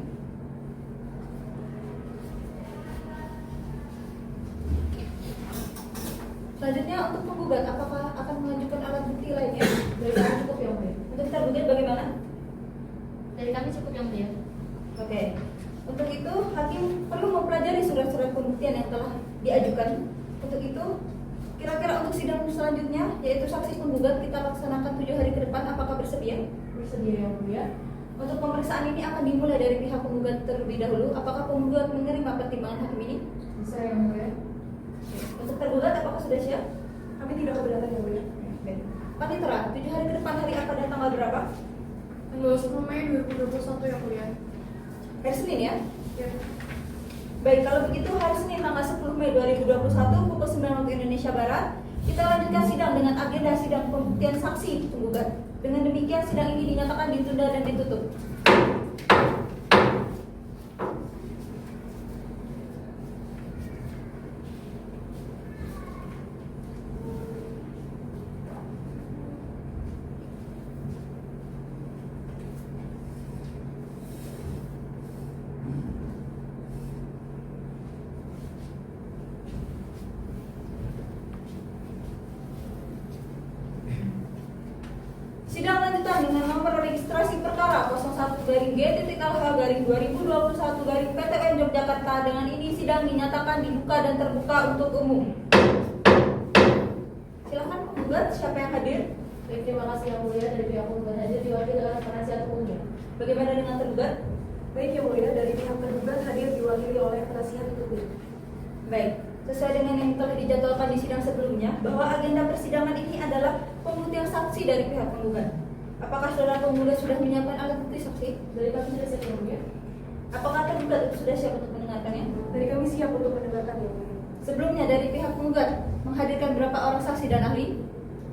Selanjutnya untuk penggugat, apakah akan mengajukan alat bukti lainnya? Dari kami cukup yang mulia. Untuk tergugat bagaimana? Dari kami cukup yang mulia. Oke. Untuk itu hakim perlu mempelajari surat-surat pembuktian yang telah diajukan. Untuk itu kira-kira untuk sidang selanjutnya yaitu saksi penggugat kita laksanakan 7 hari ke depan. Apakah bersedia? Bersedia yang mulia. Untuk pemeriksaan ini akan dimulai dari pihak penggugat terlebih dahulu. Apakah penggugat menerima pertimbangan hakim ini? Bisa yang mulia. Untuk tergugat apakah sudah siap? Kami tidak keberatan yang mulia. Panitera, 7 hari ke depan hari apa dan tanggal berapa? Tanggal 10 Mei 2021 yang mulia. Hari Senin ya? Ya. Baik, kalau begitu hari Senin tanggal 10 Mei 2021 pukul 9 waktu Indonesia Barat Kita lanjutkan sidang dengan agenda sidang pembuktian saksi penggugat. Dengan demikian sidang ini dinyatakan ditunda dan ditutup. Sidang lanjutan dengan nomor registrasi perkara 01-G.LH-2021 Yogyakarta. Dengan ini sidang dinyatakan dibuka dan terbuka untuk umum. Silakan penggugat, siapa yang hadir? Baik, terima kasih yang mulia. Dari pihak penggugat hadir diwakili oleh penasihat hukumnya. Bagaimana dengan tergugat? Baik yang mulia, dari pihak tergugat hadir diwakili oleh penasihat hukumnya. Baik, sesuai dengan yang telah dijadwalkan di sidang sebelumnya, bahwa agenda persidangan ini adalah pembuktian saksi dari pihak penggugat. Apakah saudara penggugat sudah menyiapkan alat bukti saksi? Dari kami sudah siap yang mulia. Apakah tergugat itu sudah siap untuk mendengarkannya? Dari kami siap untuk mendengarkan yang mulia. Sebelumnya dari pihak penggugat menghadirkan berapa orang saksi dan ahli?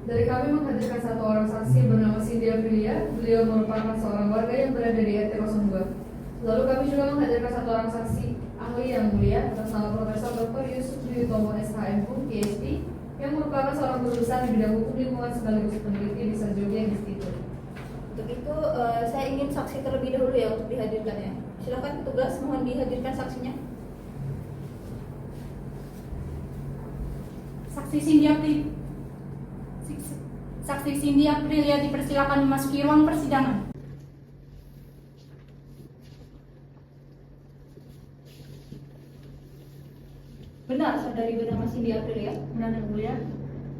Dari kami menghadirkan 1 orang saksi bernama Cindy Aprilia. Beliau merupakan seorang warga yang berada di RT 02. Lalu kami juga menghadirkan 1 orang saksi ahli yang mulia atas nama Profesor Dr. Yusuf Dwi Utomo SHM PhD yang merupakan seorang guru besar di bidang hukum lingkungan sekaligus peneliti di Sarjogya Institute. Untuk itu saya ingin saksi terlebih dahulu ya untuk dihadirkan ya. Silakan petugas, mohon dihadirkan saksinya. Saksi Cindy Aprilia dipersilakan memasuki ruang persidangan. Benar, saudari bernama Cindy Aprilia? Benar yang mulia.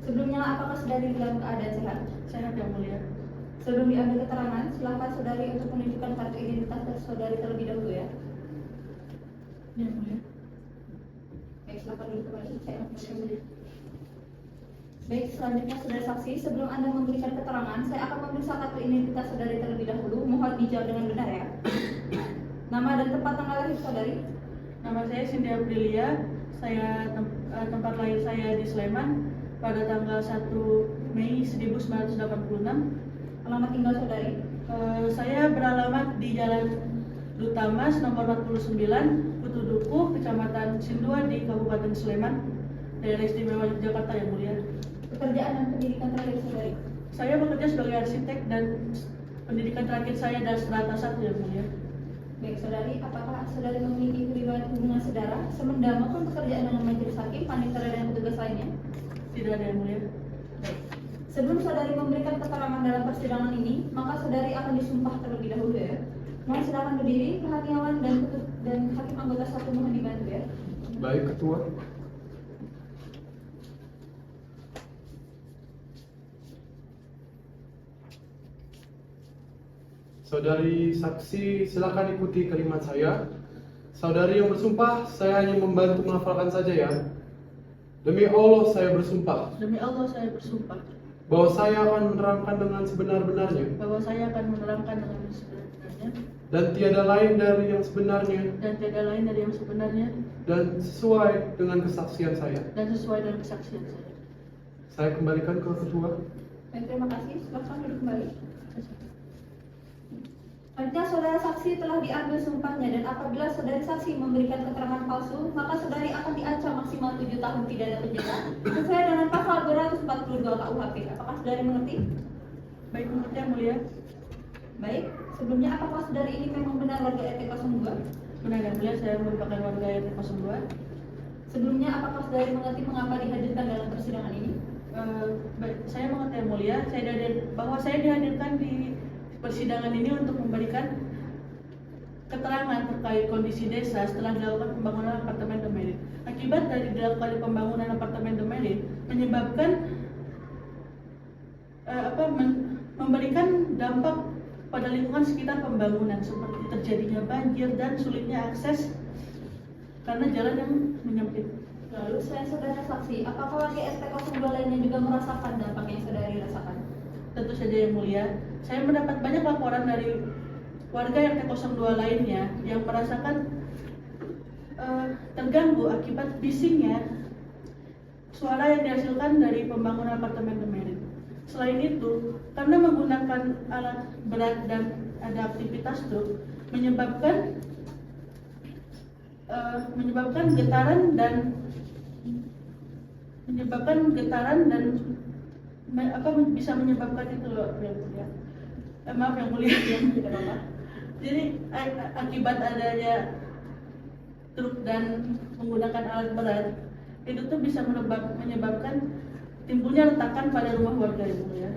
Sebelumnya apakah saudari dalam keadaan sehat? Sehat yang mulia. Sebelum diambil keterangan, silakan saudari untuk menunjukkan kartu identitas saudari terlebih dahulu ya. Yang mulia. Baik, silakan duduk kembali. Saya akan. Baik, selanjutnya saudara saksi, sebelum Anda memberikan keterangan, saya akan memeriksa kartu identitas saudari terlebih dahulu. Mohon dijawab dengan benar ya. Nama dan tempat tanggal lahir saudari? Nama saya Cindy Aprilia. Tempat lahir saya di Sleman pada tanggal 1 Mei 1986. Alamat tinggal saudari? Saya beralamat di Jalan Dutamas nomor 49, Kutu Dukuh, Kecamatan Sindua di Kabupaten Sleman, Daerah Istimewa Yogyakarta yang mulia. Pekerjaan dan pendidikan terakhir saudari? Saya bekerja sebagai arsitek dan pendidikan terakhir saya dari strata 1 yang mulia. Baik saudari, apakah saudari memiliki riwayat hubungan saudara, semenda maupun pekerjaan dengan majelis hakim, panitera dan petugas lainnya? Tidak ada yang mulia. Baik. Sebelum saudari memberikan keterangan dalam persidangan ini, maka saudari akan disumpah terlebih dahulu ya. Mohon silakan berdiri, perhatian dan hakim anggota 1 mohon dibantu ya. Baik, Ketua. Saudari saksi, silakan ikuti kalimat saya. Saudari yang bersumpah, saya hanya membantu menghafalkan saja ya. Demi Allah saya bersumpah Demi Allah saya bersumpah bahwa saya akan menerangkan dengan sebenar-benarnya bahwa saya akan menerangkan dengan sebenar-benarnya dan tiada lain dari yang sebenarnya dan tiada lain dari yang sebenarnya dan sesuai dengan kesaksian saya. dan sesuai dengan kesaksian saya. Saya kembalikan ke Ketua. Baik, terima kasih. Silakan duduk kembali. Artinya saudara saksi telah diambil sumpahnya dan apabila saudari saksi memberikan keterangan palsu, maka saudari akan diancam maksimal 7 tahun pidana penjara sesuai dengan pasal 242 KUHP. Apakah saudari mengerti? Baik, mengerti yang mulia. Baik, sebelumnya apakah saudari ini memang benar warga RT 02? Benar yang mulia, saya merupakan warga RT 02. Sebelumnya apakah saudari mengerti mengapa dihadirkan dalam persidangan ini? Baik, saya mengerti yang mulia. Bahwa saya dihadirkan di persidangan ini untuk memberikan keterangan terkait kondisi desa setelah dilakukan pembangunan apartemen The Merit. Akibat dari dilakukan pembangunan apartemen The Merit menyebabkan memberikan dampak pada lingkungan sekitar pembangunan seperti terjadinya banjir dan sulitnya akses karena jalan yang menyempit. Lalu selain saudara saksi, apakah warga RT 02 lainnya juga merasakan dampak yang saudari rasakan? Tentu saja yang mulia, saya mendapat banyak laporan dari warga RT 02 lainnya yang merasakan terganggu akibat bisingnya suara yang dihasilkan dari pembangunan apartemen Demerit. Selain itu, karena menggunakan alat berat dan ada aktivitas truk, menyebabkan getaran dan bisa menyebabkan itu loh yang mulia. Maaf yang mulia ya, tidak apa-apa. Jadi akibat adanya truk dan menggunakan alat berat itu tuh bisa menyebabkan timbulnya retakan pada rumah warga yang mulia.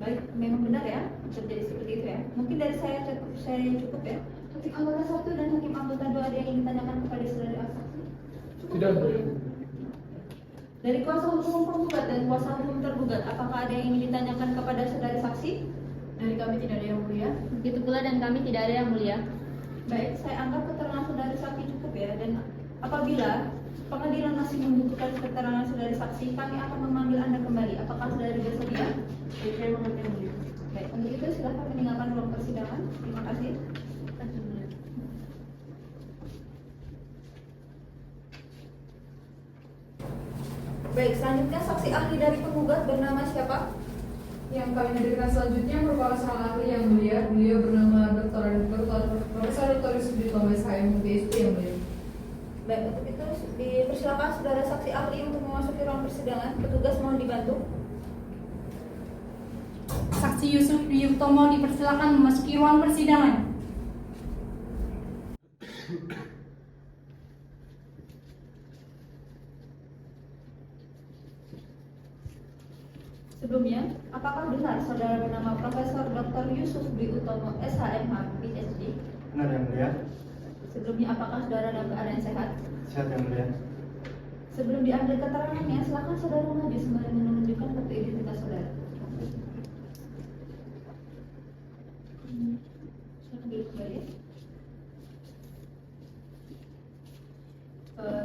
Baik, memang benar ya, terjadi seperti itu ya. Mungkin dari saya cukup ya. Hakim anggota 1 dan hakim anggota 2 ada yang ingin ditanyakan kepada saudara saksi? Tidak ada. Dari kuasa hukum penggugat dan kuasa hukum tergugat, apakah ada yang ingin ditanyakan kepada saudara saksi? Dari kami tidak ada yang mulia. Begitu pula dan kami tidak ada yang mulia. Baik, saya anggap keterangan saudara saksi cukup ya. Dan apabila pengadilan masih membutuhkan keterangan saudara saksi, kami akan memanggil Anda kembali. Apakah saudara bersedia? Saya mengerti yang mulia. Baik, untuk itu silakan meninggalkan ruang persidangan. Terima kasih. Baik, selanjutnya saksi ahli dari penggugat bernama siapa? Yang kami hadirkan selanjutnya merupakan sang ahli yang mulia. Beliau bernama Profesor Dr. Yusuf Ditomo SHM PhD yang mulia. Baik, untuk itu dipersilakan saudara saksi ahli untuk memasuki ruang persidangan. Petugas mohon dibantu. Saksi Yusuf Yutomo dipersilakan memasuki ruang persidangan. Sebelumnya, apakah benar saudara bernama Profesor Dr. Yusuf Dwi Utomo SHMH PhD? Benar yang mulia. Sebelumnya, apakah saudara dalam keadaan sehat? Sehat yang mulia. Sebelum diambil keterangannya, silakan saudara maju sembari menunjukkan kartu identitas saudara. Silakan duduk kembali.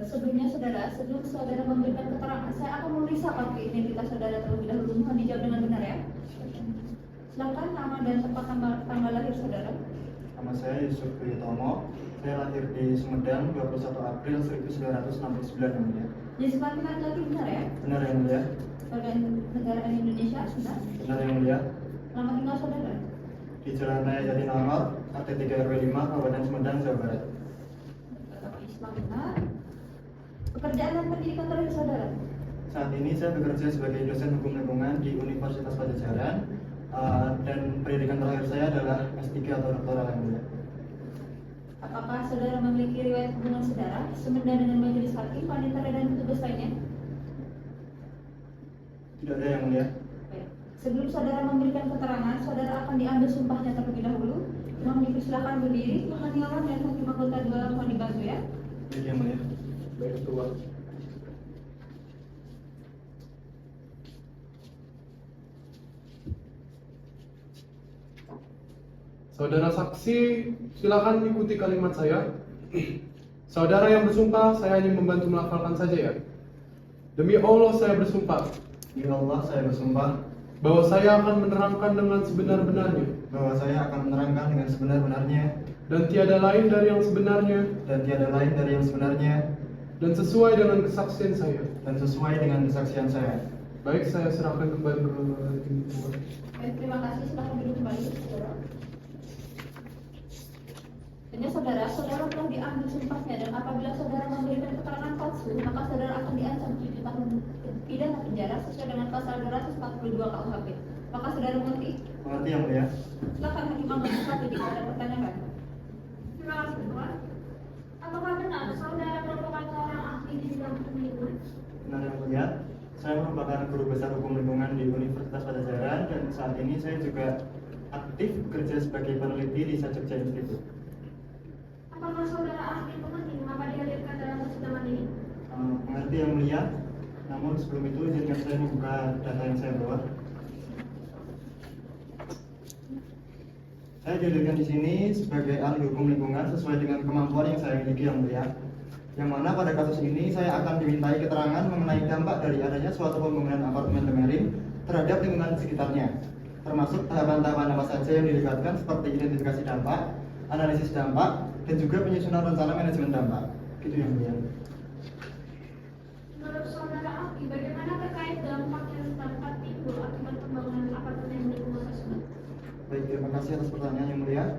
Sebelumnya sebelum saudara memberikan keterangan, saya akan memeriksa kartu identitas saudara terlebih dahulu. Mohon dijawab dengan benar ya. Silakan nama dan tempat tanggal lahir saudara. Nama saya Yusuf Dwi Utomo. Saya lahir di Sumedang 21 April 1969 yang mulia. Jadi seperti laki benar ya? Benar yang mulia. Warga negara Indonesia sudah. Benar yang mulia. Alamat tinggal saudara. Di Jalan Raya Jatinangor, RT 3 RW 5, Kabupaten Sumedang, Jawa Barat. Agama Islam benar. Pekerjaan dan pendidikan terakhir saudara. Saat ini saya bekerja sebagai dosen hukum lingkungan di Universitas Pajajaran dan pendidikan terakhir saya adalah S3 atau doktoral yang mulia. Apakah saudara memiliki riwayat hubungan saudara semenda dengan majelis hakim, panitera dan petugas lainnya? Tidak ada yang mulia. Baik. Sebelum saudara memberikan keterangan, saudara akan diambil sumpahnya terlebih dahulu. Mohon dipersilakan berdiri, menghadiri dan hakim anggota 2 mohon dibantu ya. Baik yang mulia. Baik, Ketua. Saudara saksi, silakan ikuti kalimat saya. Saudara yang bersumpah, saya hanya membantu melafalkan saja ya. Demi Allah saya bersumpah. Demi Allah saya bersumpah Bahwa saya akan menerangkan dengan sebenar-benarnya. bahwa saya akan menerangkan dengan sebenar-benarnya Dan tiada lain dari yang sebenarnya. dan tiada lain dari yang sebenarnya Dan sesuai dengan kesaksian saya. dan sesuai dengan kesaksian saya. Baik, saya serahkan kembali ke tim Ketua. Baik, terima kasih. Silakan duduk kembali, saudara. Saudara telah diambil sumpahnya dan apabila saudara memberikan keterangan palsu, maka saudara akan diancam 7 tahun pidana penjara sesuai dengan pasal 242 KUHP. Maka saudara mengerti? Mengerti yang mulia. Silakan hakim anggota 1 jika ada pertanyaan. Terima kasih, Tuan. Apakah benar saudara merupakan seorang ahli di bidang hukum lingkungan? Benar yang mulia. Saya merupakan guru besar hukum lingkungan di Universitas Pajajaran dan saat ini saya juga aktif bekerja sebagai peneliti di Jogja Institute. Apakah saudara ahli mengerti mengapa dihadirkan dalam persidangan ini? Mengerti yang mulia. Namun sebelum itu izinkan saya membuka data yang saya bawa. Saya dihadirkan di sini sebagai ahli hukum lingkungan sesuai dengan kemampuan yang saya miliki yang mulia. Yang mana pada kasus ini saya akan dimintai keterangan mengenai dampak dari adanya suatu pembangunan apartemen Demerit terhadap lingkungan sekitarnya, termasuk tahapan-tahapan apa saja yang dilibatkan seperti identifikasi dampak, analisis dampak, dan juga penyusunan rencana manajemen dampak. Gitu yang mulia. Terima Menurut saudara Aki, bagaimana terkait dampak yang dapat timbul akibat pembangunan apartemen di rumah tersebut? Baik, terima kasih atas pertanyaan yang mulia.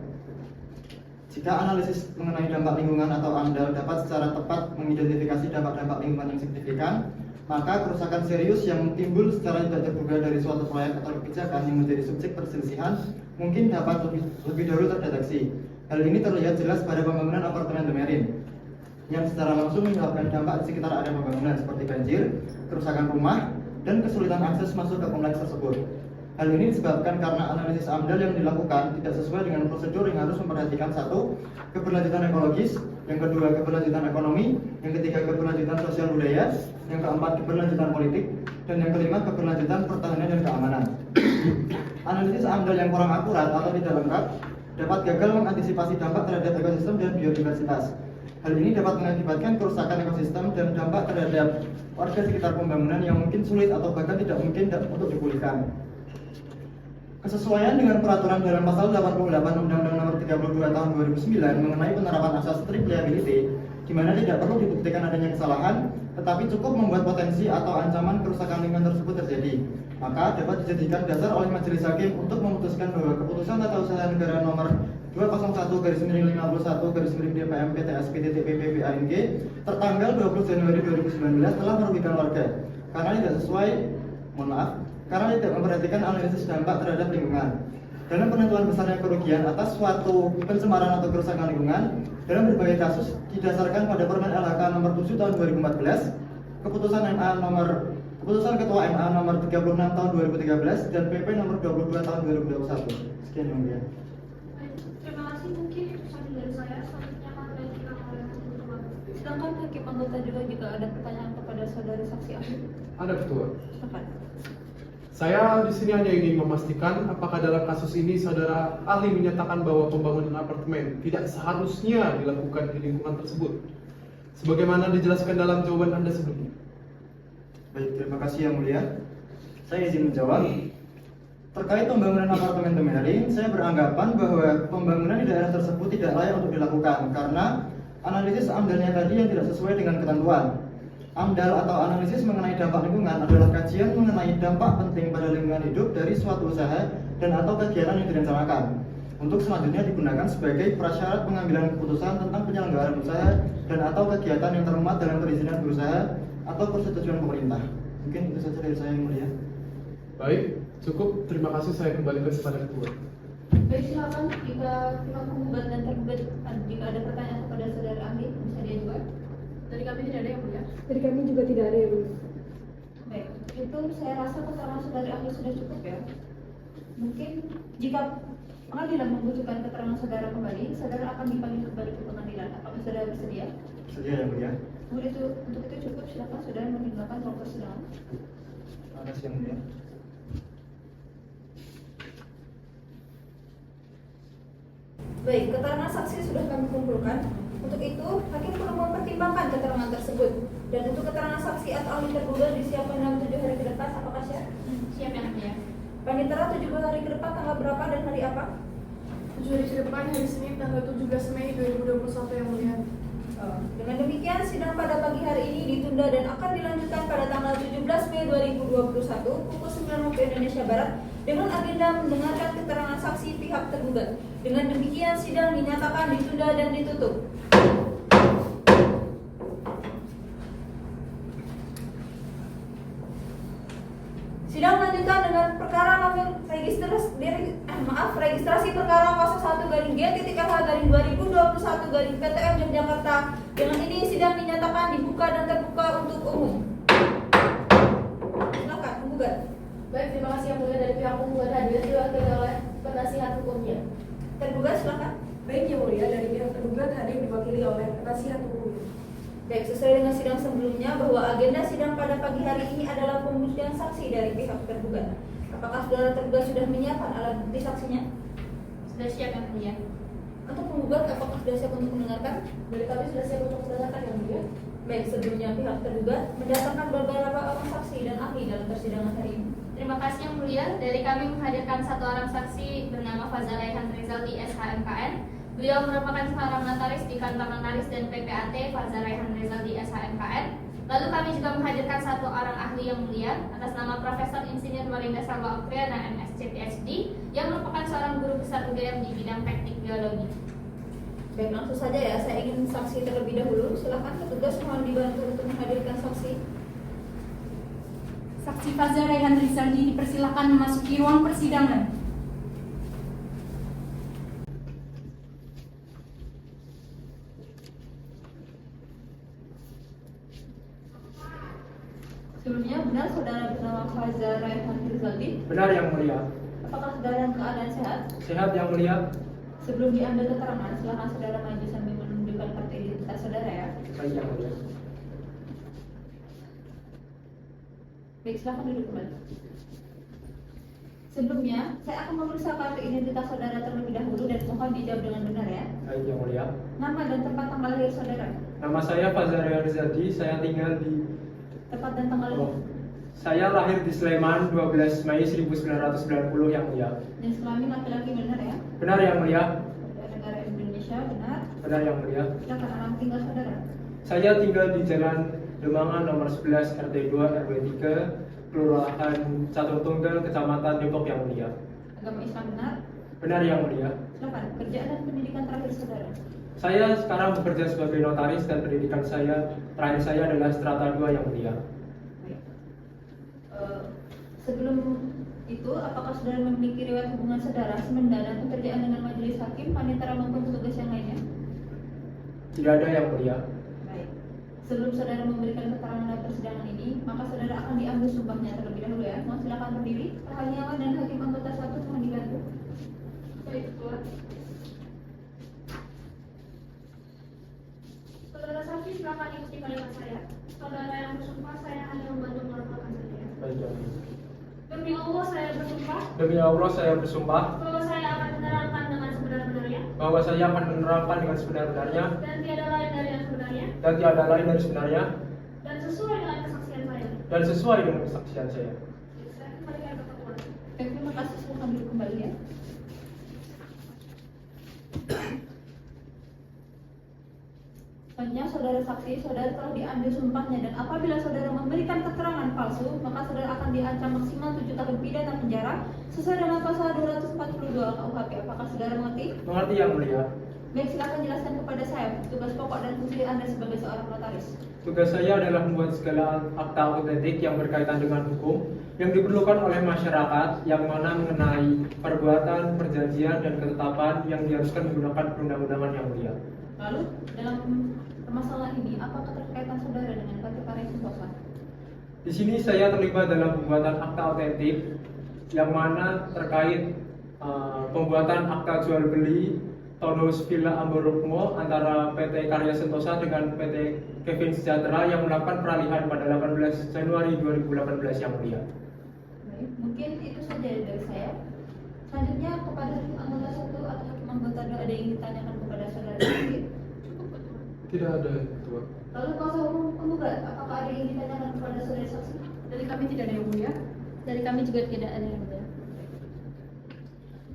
Jika analisis mengenai dampak lingkungan atau AMDAL dapat secara tepat mengidentifikasi dampak-dampak lingkungan yang signifikan, maka kerusakan serius yang timbul secara tidak terduga dari suatu proyek atau kebijakan yang menjadi subjek perselisihan mungkin dapat lebih dahulu terdeteksi. Hal ini terlihat jelas pada pembangunan apartemen The Marine, yang secara langsung menyebabkan dampak di sekitar area pembangunan seperti banjir, kerusakan rumah, dan kesulitan akses masuk ke kompleks tersebut. Hal ini disebabkan karena analisis AMDAL yang dilakukan tidak sesuai dengan prosedur yang harus memperhatikan satu, keberlanjutan ekologis, yang kedua keberlanjutan ekonomi, yang ketiga keberlanjutan sosial budaya, yang keempat keberlanjutan politik, dan yang kelima keberlanjutan pertahanan dan keamanan. Analisis AMDAL yang kurang akurat atau tidak lengkap dapat gagal mengantisipasi dampak terhadap ekosistem dan biodiversitas. Hal ini dapat mengakibatkan kerusakan ekosistem dan dampak terhadap warga sekitar pembangunan yang mungkin sulit atau bahkan tidak mungkin untuk dipulihkan. Kesesuaian dengan peraturan dalam pasal 88 Undang-Undang Nomor 32 Tahun 2009 mengenai penerapan asas strict liability, di mana tidak perlu dibuktikan adanya kesalahan, tetapi cukup membuat potensi atau ancaman kerusakan lingkungan tersebut terjadi, maka dapat dijadikan dasar oleh majelis hakim untuk memutuskan bahwa keputusan Tata Usaha Negara Nomor 201/51/DPM PTS PTTP PANG tertanggal 20 Januari 2019 telah merugikan warga karena tidak memperhatikan analisis dampak terhadap lingkungan. Dalam penentuan besarnya kerugian atas suatu pencemaran atau kerusakan lingkungan dalam berbagai kasus didasarkan pada Permen LHK Nomor 7 Tahun 2014, Keputusan Ketua MA Nomor 36 Tahun 2013 dan PP Nomor 22 Tahun 2021. Sekian yang mulia. Terima kasih, mungkin itu saja dari saya. Selanjutnya akan dilanjutkan oleh Hakim Ketua. Sedangkan hakim anggota juga jika ada pertanyaan kepada saudari saksi ahli. Ada Ketua. Silakan. Saya di sini hanya ingin memastikan apakah dalam kasus ini saudara ahli menyatakan bahwa pembangunan apartemen tidak seharusnya dilakukan di lingkungan tersebut, sebagaimana dijelaskan dalam jawaban Anda sebelumnya. Baik, terima kasih yang mulia. Saya izin menjawab. Terkait pembangunan apartemen The Marine, saya beranggapan bahwa pembangunan di daerah tersebut tidak layak untuk dilakukan karena analisis AMDAL-nya tadi yang tidak sesuai dengan ketentuan. AMDAL atau analisis mengenai dampak lingkungan adalah kajian mengenai dampak penting pada lingkungan hidup dari suatu usaha dan atau kegiatan yang direncanakan untuk selanjutnya digunakan sebagai prasyarat pengambilan keputusan tentang penyelenggaraan usaha dan atau kegiatan yang termuat dalam perizinan berusaha atau persetujuan pemerintah. Mungkin itu saja dari saya yang mulia. Baik, cukup. Terima kasih. Saya kembalikan kepada Ketua. Baik, silakan jika pihak penggugat dan tergugat Jika ada pertanyaan kepada saudara ahli bisa diajukan. Dari kami tidak ada yang mulia. Dari kami juga tidak ada yang mulia. Baik, itu saya rasa keterangan saudari ahli sudah cukup ya. Mungkin jika pengadilan membutuhkan keterangan saudara kembali, saudara akan dipanggil kembali ke pengadilan. Apakah saudara bersedia? Sedia yang mulia. Untuk itu cukup, silakan saudara meninggalkan ruang persidangan. Terima kasih yang mulia. Baik, keterangan saksi sudah kami kumpulkan. Untuk itu, hakim perlu mempertimbangkan keterangan tersebut. Dan untuk keterangan saksi atau ahli tergugat disiapkan dalam 7 hari ke depan. Apakah siap? Siap yang mulia. Panitera 7 hari ke depan tanggal berapa dan hari apa? 7 hari ke depan, hari Senin tanggal 17 Mei 2021 yang mulia. Dengan demikian, sidang pada pagi hari ini ditunda dan akan dilanjutkan pada tanggal 17 Mei 2021 pukul 9 waktu Indonesia Barat dengan agenda mendengarkan keterangan saksi pihak tergugat. Dengan demikian, sidang dinyatakan ditunda dan ditutup. Sidang lanjutkan dengan perkara nomor registrasi perkara 01-G-H-2021 Yogyakarta. Dengan ini sidang dinyatakan dibuka dan terbuka untuk umum. Silakan penggugat. Baik, terima kasih yang mulia. Dari pihak penggugat hadir diwakili oleh penasihat hukumnya. Tergugat silakan. Baik yang mulia, dari pihak tergugat hadir diwakili oleh penasihat hukum. Baik, sesuai dengan sidang sebelumnya bahwa agenda sidang pada pagi hari ini adalah pembuktian saksi dari pihak tergugat. Apakah saudara tergugat sudah menyiapkan alat bukti saksinya? Sudah siap yang mulia. Untuk penggugat, apakah sudah siap untuk mendengarkan? Dari kami sudah siap untuk mendengarkan yang mulia. Baik, sebelumnya pihak tergugat mendatangkan beberapa orang saksi dan ahli dalam persidangan hari ini. Terima kasih yang mulia. Dari kami menghadirkan satu orang saksi bernama Fazal Raihan Rizaldi SHMKN. Beliau merupakan seorang notaris di kantor notaris dan PPAT Fazal Raihan Rizaldi SHMKN. Lalu kami juga menghadirkan satu orang ahli yang mulia atas nama Profesor Insinyur Marinda Salwa Oktriana MSc PhD yang merupakan seorang guru besar UGM di bidang teknik geologi. Baik, langsung saja ya, saya ingin saksi terlebih dahulu. Silakan petugas mohon dibantu untuk menghadirkan saksi. Saksi Faza Raihan Rizaldi dipersilakan memasuki ruang persidangan. Sebelumnya, benar saudara bernama Faza Raihan Rizaldi? Benar yang mulia. Apakah saudara dalam keadaan sehat? Sehat yang mulia. Sebelum diambil keterangan, silakan saudara maju sambil menunjukkan kartu identitas saudara ya. Baik yang mulia. Baik, silakan duduk kembali. Sebelumnya, saya akan memeriksa kartu identitas saudara terlebih dahulu dan mohon dijawab dengan benar ya. Baik yang mulia. Nama dan tempat tanggal lahir saudara. Nama saya Faza Raihan Rizaldi. Saya tinggal di Tempat dan tanggal lahir. Saya lahir di Sleman 12 Mei 1990 yang mulia. Jenis kelamin laki-laki benar ya. Benar yang mulia. Negara Indonesia benar. Benar yang mulia. Silakan alamat tinggal saudara. Saya tinggal di Jalan Demangan nomor 11 RT 2 RW 3 Kelurahan Catur Tunggal Kecamatan Depok yang mulia. Agama Islam benar. Benar yang mulia. Silakan kerjaan dan pendidikan terakhir saudara. Saya sekarang bekerja sebagai notaris dan pendidikan terakhir saya adalah strata 2 yang mulia. Sebelum itu, apakah saudara memiliki riwayat hubungan saudara, semenda dan pekerjaan dengan majelis hakim, panitera maupun petugas yang lainnya? Tidak ada yang mulia. Baik. Sebelum saudara memberikan keterangan dalam persidangan ini, maka saudara akan diambil sumpahnya terlebih dahulu ya. Mohon silakan berdiri. Hanyawan dan hakim anggota 1 mohon dibantu. Baik, Tuan. Saudara saksi silakan ikuti kalimat saya. Saudara yang bersumpah saya hanya membantu melaporkan saja. Baik yang mulia. Demi Allah saya bersumpah Demi Allah saya bersumpah bahwa saya akan menerangkan dengan sebenar-benarnya bahwa saya akan menerangkan dengan sebenar-benarnya dan tiada lain dari yang sebenarnya dan tiada lain dari sebenarnya dan sesuai dengan kesaksian saya. dan sesuai dengan kesaksian saya. Saya kembalikan ke ketua. Baik, terima kasih. Silakan duduk kembali ya. Selanjutnya, saudara saksi, saudara telah diambil sumpahnya dan apabila saudara memberikan keterangan palsu, maka saudara akan diancam maksimal 7 tahun pidana penjara sesuai dengan pasal 242 KUHP. Apakah saudara mengerti? Mengerti yang mulia. Baik, silakan jelaskan kepada saya tugas pokok dan fungsi Anda sebagai seorang notaris. Tugas saya adalah membuat segala akta autentik yang berkaitan dengan hukum yang diperlukan oleh masyarakat yang mana mengenai perbuatan, perjanjian, dan ketetapan yang diharuskan menggunakan perundang-undangan yang mulia. Lalu, dalam permasalahan ini, apa keterkaitan saudara dengan PT Karya Sentosa? Di sini saya terlibat dalam pembuatan akta autentik yang mana terkait pembuatan akta jual beli Townhouse Villa Amborokmo antara PT Karya Sentosa dengan PT Kevin Sejahtera yang melakukan peralihan pada 18 Januari 2018 yang mulia. Baik, mungkin itu saja dari saya. Selanjutnya kepada hakim anggota 1 atau hakim anggota 2 ada yang ditanyakan kepada saudara sendiri? Tidak ada, Tuan. Lalu kuasa hukum penggugat, apakah ada yang ditanyakan kepada saudara saksi? Dari kami tidak ada yang mulia. Dari kami juga tidak ada yang mulia.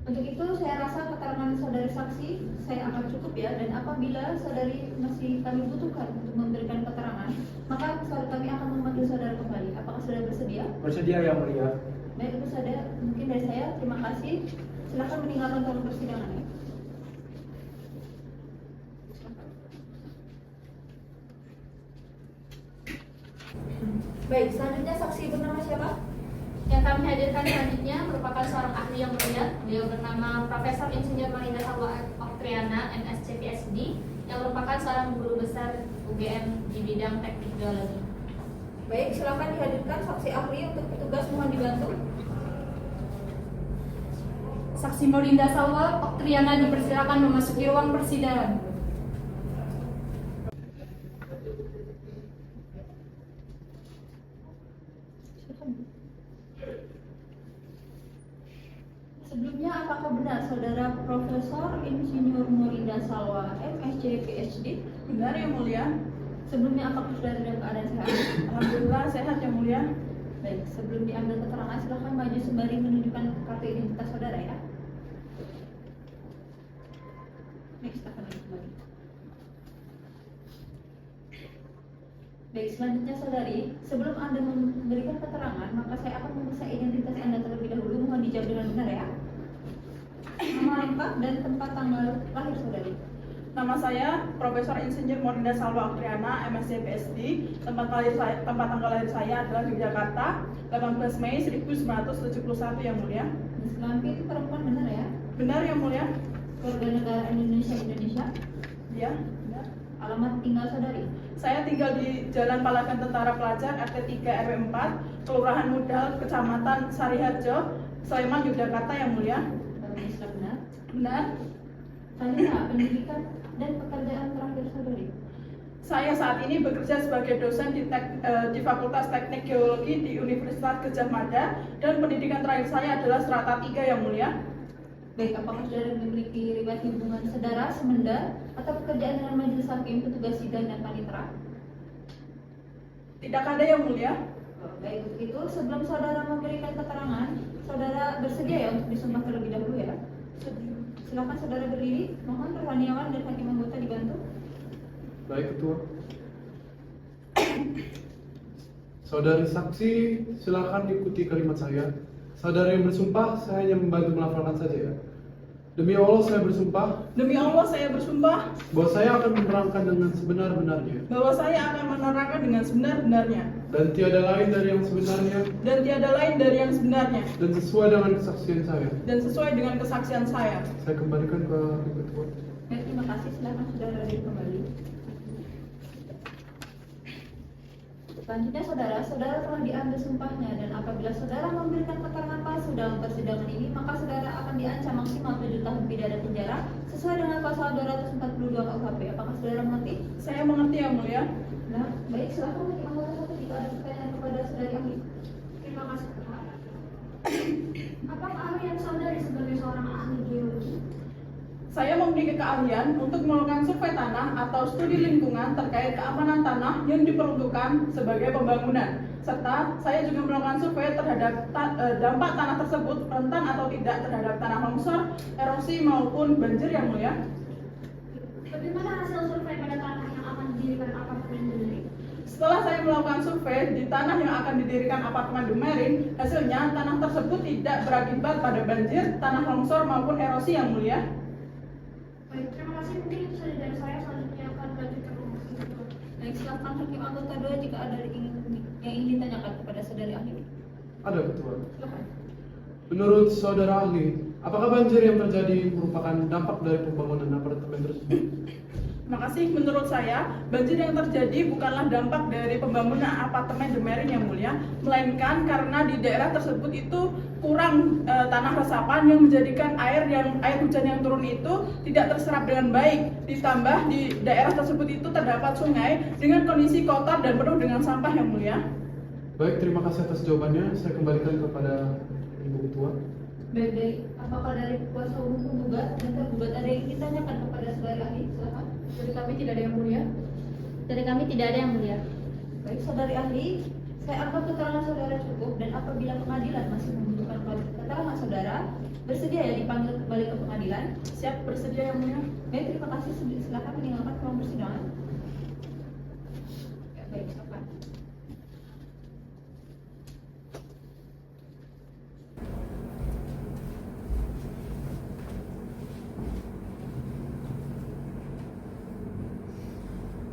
Untuk itu saya rasa keterangan saudara saksi saya anggap cukup ya, dan apabila saudari masih kami butuhkan untuk memberikan keterangan, maka saudara kami akan memanggil saudara kembali. Apakah saudara bersedia? Bersedia yang mulia. Baik, itu saja mungkin dari saya. Terima kasih. Silakan meninggalkan ruang persidangan ya. Baik, selanjutnya saksi bernama siapa? Yang kami hadirkan selanjutnya merupakan seorang ahli yang mulia. Beliau bernama Profesor Insinyur Marinda Salwa Oktriana MSc PhD yang merupakan seorang guru besar UGM di bidang teknik geologi. Baik, silakan dihadirkan saksi ahli untuk petugas mohon dibantu. Saksi Marinda Salwa Oktriana dipersilakan memasuki ruang persidangan. Sebelumnya, apakah benar saudara Profesor Insinyur Marinda Salwa MSc PhD? Benar yang mulia. Sebelumnya, apakah saudara dalam keadaan sehat? Alhamdulillah sehat yang mulia. Baik, sebelum diambil keterangan, silakan maju sembari menunjukkan kartu identitas saudara ya. Next, silakan kembali. Baik, selanjutnya saudari, sebelum Anda memberikan keterangan, maka saya akan memeriksa identitas Anda terlebih dahulu. Mohon dijawab dengan benar ya. Nama lengkap dan tempat tanggal lahir saudari. Nama saya Profesor Insinyur Morinda Salwa Oktriana, MSc PhD. Tempat tanggal lahir saya adalah Yogyakarta, 18 Mei 1971 yang mulia. Jenis kelamin perempuan benar ya? Benar yang mulia? Keluarga negara Indonesia. Ya, benar. Alamat tinggal saudari. Saya tinggal di Jalan Palagan Tentara Pelajar, RT 3 RW 4, Kelurahan Mudal, Kecamatan Sariharjo, Sleman, Yogyakarta yang mulia. Jenis benar. Benar. Selanjutnya pendidikan dan pekerjaan terakhir saudari. Saya saat ini bekerja sebagai dosen di Fakultas Teknik Geologi di Universitas Gadjah Mada, dan pendidikan terakhir saya adalah strata 3 yang mulia. Baik, apakah saudara memiliki riwayat hubungan saudara, semenda, atau pekerjaan dengan majelis hakim, petugas sidang dan panitera? Tidak ada yang mulia. Baik, untuk itu sebelum saudara memberikan keterangan, saudara bersedia ya untuk disumpah terlebih dahulu ya? Silakan saudara berdiri. Mohon rohaniawan dan hakim anggota dibantu. Baik, Ketua. Saudari saksi, silakan ikuti kalimat saya. Saudari yang bersumpah, saya hanya membantu melafalkan saja ya. Demi Allah saya bersumpah Demi Allah saya bersumpah bahwa saya akan menerangkan dengan sebenar-benarnya bahwa saya akan menerangkan dengan sebenar-benarnya dan tiada lain dari yang sebenarnya dan sesuai dengan kesaksian saya. Saya kembalikan ke Ketua. Baik, terima kasih. Silakan saudara hadir kembali. Selanjutnya saudara telah diambil sumpahnya, dan apabila saudara memberikan keterangan palsu dalam persidangan ini, maka saudara akan diancam maksimal 7 tahun pidana penjara sesuai dengan pasal 242 KUHP. Apakah saudara mengerti? Saya mengerti yang mulia. Nah, baik, silakan hakim anggota satu jika ada pertanyaan kepada saudari ahli. Terima kasih, Pak. Apa keahlian saudari sebagai seorang ahli geologi? Saya memiliki keahlian untuk melakukan survei tanah atau studi lingkungan terkait keamanan tanah yang diperuntukkan sebagai pembangunan. Serta saya juga melakukan survei terhadap dampak tanah tersebut rentan atau tidak terhadap tanah longsor, erosi maupun banjir yang mulia. Bagaimana hasil survei pada tanah yang akan didirikan apartemen Demerin? Setelah saya melakukan survei di tanah yang akan didirikan apartemen Demerin, hasilnya tanah tersebut tidak berakibat pada banjir, tanah longsor maupun erosi yang mulia. Baik, terima kasih. Mungkin itu saja dari saya. Selanjutnya akan melanjutkan pembahasan kedua. Baik, silakan hakim anggota 2 jika ada yang ingin ditanyakan kepada saudari ahli. Ada, Ketua. Silakan. Menurut saudara ahli, apakah banjir yang terjadi merupakan dampak dari pembangunan apartemen tersebut? Terima kasih. Menurut saya, banjir yang terjadi bukanlah dampak dari pembangunan apartemen Demerin yang mulia, melainkan karena di daerah tersebut itu kurang tanah resapan yang menjadikan air hujan yang turun itu tidak terserap dengan baik. Ditambah di daerah tersebut itu terdapat sungai dengan kondisi kotor dan penuh dengan sampah yang mulia. Baik, terima kasih atas jawabannya. Saya kembalikan kepada Ibu Ketua. Baik, apakah dari kuasa hukum penggugat dan tergugat ada yang ditanyakan kepada saudari ahli? Silakan. Dari kami tidak ada yang mulia. Dari kami tidak ada yang mulia. Baik, saudari ahli, saya anggap keterangan saudara cukup, dan apabila pengadilan masih membutuhkan keterangan saudara, bersedia ya dipanggil kembali ke pengadilan? Siap, bersedia yang mulia. Baik, terima kasih. Silakan meninggalkan ruang persidangan. Ya, baik, silakan.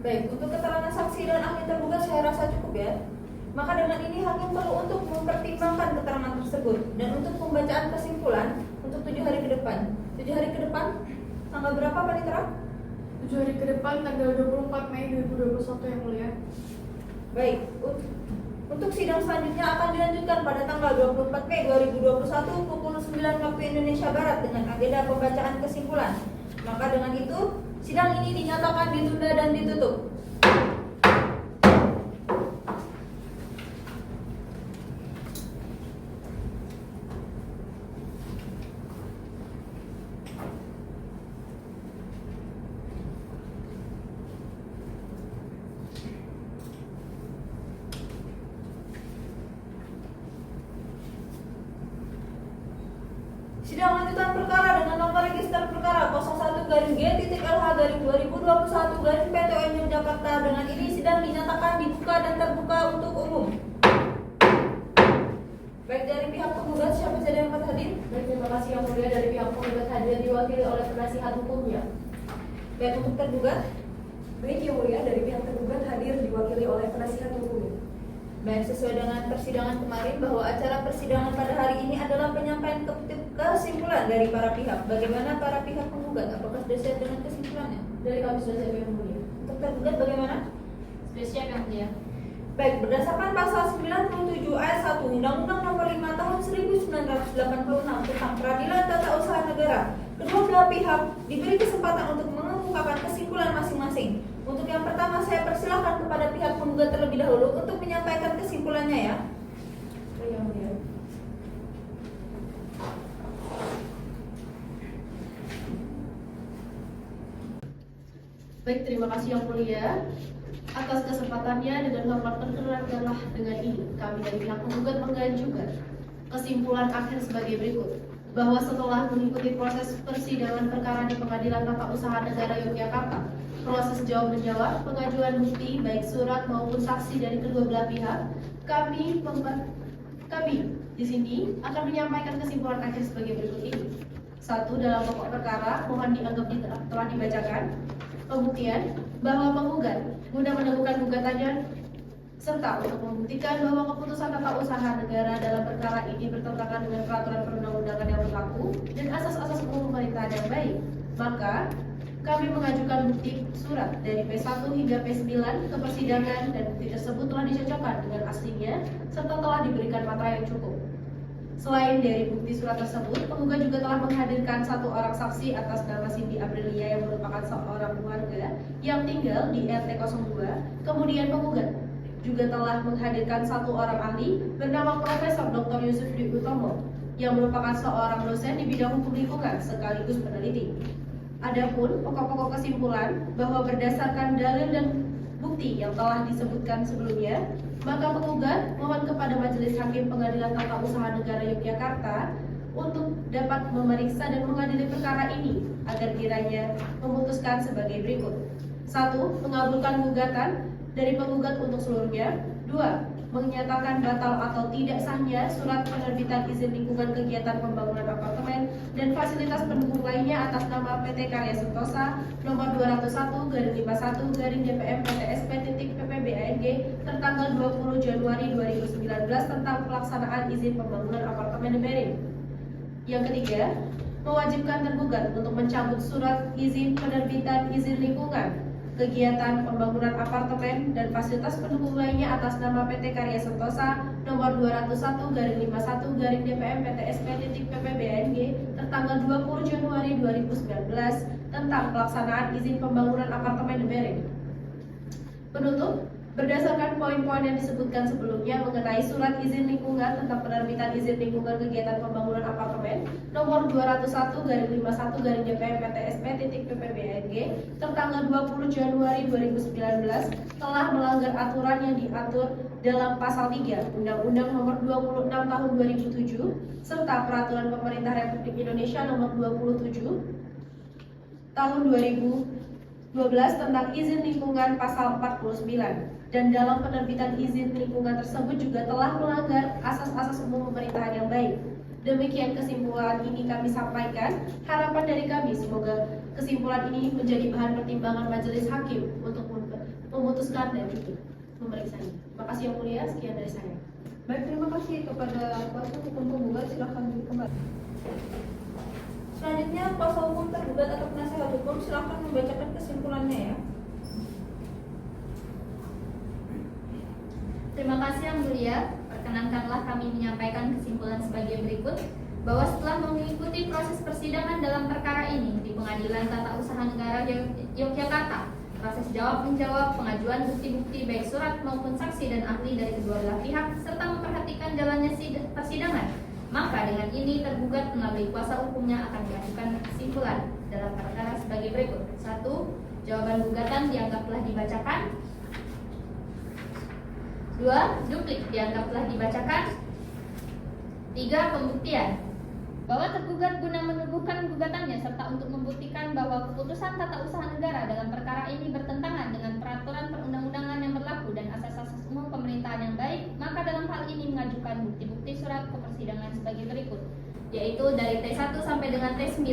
Baik, untuk keterangan saksi dan ahli tergugat saya rasa cukup ya. Maka dengan ini hakim perlu untuk mempertimbangkan keterangan tersebut dan untuk pembacaan kesimpulan untuk 7 hari ke depan. 7 hari ke depan, tanggal berapa Panitera? 7 hari ke depan tanggal 24 Mei 2021 yang mulia. Baik, untuk sidang selanjutnya akan dilanjutkan pada tanggal 24 Mei 2021 pukul 9 waktu Indonesia Barat dengan agenda pembacaan kesimpulan. Maka dengan itu, sidang ini dinyatakan ditunda dan ditutup. Sidang lanjutan perkara dengan nomor Register Perkara 01-G.LH-2021-PTN Yogyakarta. Dengan ini sidang dinyatakan dibuka dan terbuka untuk umum. Baik, dari pihak penggugat siapa saja yang hadir? Baik, terima kasih yang mulia. Dari pihak penggugat hadir diwakili oleh penasihat hukumnya. Baik, untuk tergugat. Baik yang mulia, dari pihak tergugat hadir diwakili oleh penasihat hukumnya. Baik, sesuai dengan persidangan kemarin bahwa acara persidangan pada hari ini adalah penyampaian kesimpulan dari para pihak. Bagaimana para pihak penggugat? Apakah sudah siap dengan kesimpulannya? Dari kami sudah siap yang mulia. Untuk tergugat bagaimana? Sudah siap yang mulia. Baik, berdasarkan pasal 97 ayat 1 Undang-Undang Nomor 5 Tahun 1986 tentang Peradilan Tata Usaha Negara, kedua belah pihak diberi kesempatan untuk mengungkapkan kesimpulan masing-masing. Untuk yang pertama, saya persilahkan kepada pihak penggugat terlebih dahulu untuk menyampaikan kesimpulannya ya. Baik yang mulia. Baik, terima kasih yang mulia atas kesempatannya. Dengan hormat perkenankanlah dengan ini kami dari pihak penggugat mengajukan kesimpulan akhir sebagai berikut, bahwa setelah mengikuti proses persidangan perkara di Pengadilan Tata Usaha Negara Yogyakarta, proses jawab menjawab, pengajuan bukti baik surat maupun saksi dari kedua belah pihak, kami di sini akan menyampaikan kesimpulan akhir sebagai berikut ini. 1. Dalam pokok perkara mohon dianggap telah dibacakan. Pembuktian bahwa penggugat guna menemukan gugatannya serta untuk membuktikan bahwa keputusan tata usaha negara dalam perkara ini bertentangan dengan peraturan perundang-undangan yang berlaku dan asas-asas umum pemerintahan yang baik, maka kami mengajukan bukti surat dari P1 hingga P9 ke persidangan dan bukti tersebut telah dicocokkan dengan aslinya serta telah diberikan matra yang cukup. Selain dari bukti surat tersebut, penggugat juga telah menghadirkan satu orang saksi atas nama Cindy Aprilia yang merupakan seorang warga yang tinggal di RT 02. Kemudian penggugat juga telah menghadirkan satu orang ahli bernama Profesor Dr. Yusuf Dwi Utomo yang merupakan seorang dosen di bidang hukum lingkungan sekaligus peneliti. Adapun pokok-pokok kesimpulan bahwa berdasarkan dalil dan bukti yang telah disebutkan sebelumnya, maka penggugat mohon kepada Majelis Hakim Pengadilan Tata Usaha Negara Yogyakarta untuk dapat memeriksa dan mengadili perkara ini agar kiranya memutuskan sebagai berikut. 1. Mengabulkan gugatan dari penggugat untuk seluruhnya. 2. Menyatakan batal atau tidak sahnya surat penerbitan izin lingkungan kegiatan pembangunan apartemen dan fasilitas pendukung lainnya atas nama PT Karya Sentosa nomor 201/1/DPM-PTSP.PPBANG tertanggal 20 Januari 2019 tentang pelaksanaan izin pembangunan apartemen Demerin. Yang ketiga, mewajibkan tergugat untuk mencabut surat izin penerbitan izin lingkungan kegiatan pembangunan apartemen dan fasilitas pendukung lainnya atas nama PT Karya Sentosa nomor 201/1/DPM-PTSP.PPBANG tertanggal 20 Januari 2019 tentang pelaksanaan izin pembangunan apartemen Demerin. Penutup, berdasarkan poin-poin yang disebutkan sebelumnya mengenai surat izin lingkungan tentang penerbitan izin lingkungan kegiatan pembangunan apartemen nomor 201/1/DPM-PTSP.PPBANG tertanggal 20 Januari 2019 telah melanggar aturan yang diatur dalam pasal 3 Undang-Undang Nomor 26 Tahun 2007 serta Peraturan Pemerintah Republik Indonesia Nomor 27 Tahun 2012 tentang izin lingkungan pasal 49, dan dalam penerbitan izin lingkungan tersebut juga telah melanggar asas-asas umum pemerintahan yang baik. Demikian kesimpulan ini kami sampaikan. Harapan dari kami semoga kesimpulan ini menjadi bahan pertimbangan majelis hakim untuk memutuskan dan juga memeriksanya. Terima kasih yang mulia, sekian dari saya. Baik, terima kasih kepada kuasa hukum penggugat. Silakan kembali. Selanjutnya kuasa hukum tergugat atau penasihat hukum silakan membacakan kesimpulannya ya. Terima kasih yang mulia. Perkenankanlah kami menyampaikan kesimpulan sebagai berikut, bahwa setelah mengikuti proses persidangan dalam perkara ini di Pengadilan Tata Usaha Negara Yogyakarta, proses jawab menjawab, pengajuan bukti-bukti baik surat maupun saksi dan ahli dari kedua belah pihak serta memperhatikan jalannya persidangan, maka dengan ini tergugat melalui kuasa hukumnya akan mengajukan kesimpulan dalam perkara sebagai berikut. 1. Jawaban gugatan dianggap telah dibacakan. 2. Duplik dianggap telah dibacakan. 3. Pembuktian. bahwa tergugat guna menubuhkan gugatannya serta untuk membuktikan bahwa keputusan tata usaha negara dalam perkara ini bertentangan dengan peraturan perundang-undangan yang berlaku dan asas-asas umum pemerintahan yang baik, maka dalam hal ini mengajukan bukti-bukti surat ke persidangan sebagai berikut, yaitu dari T1 sampai dengan T9,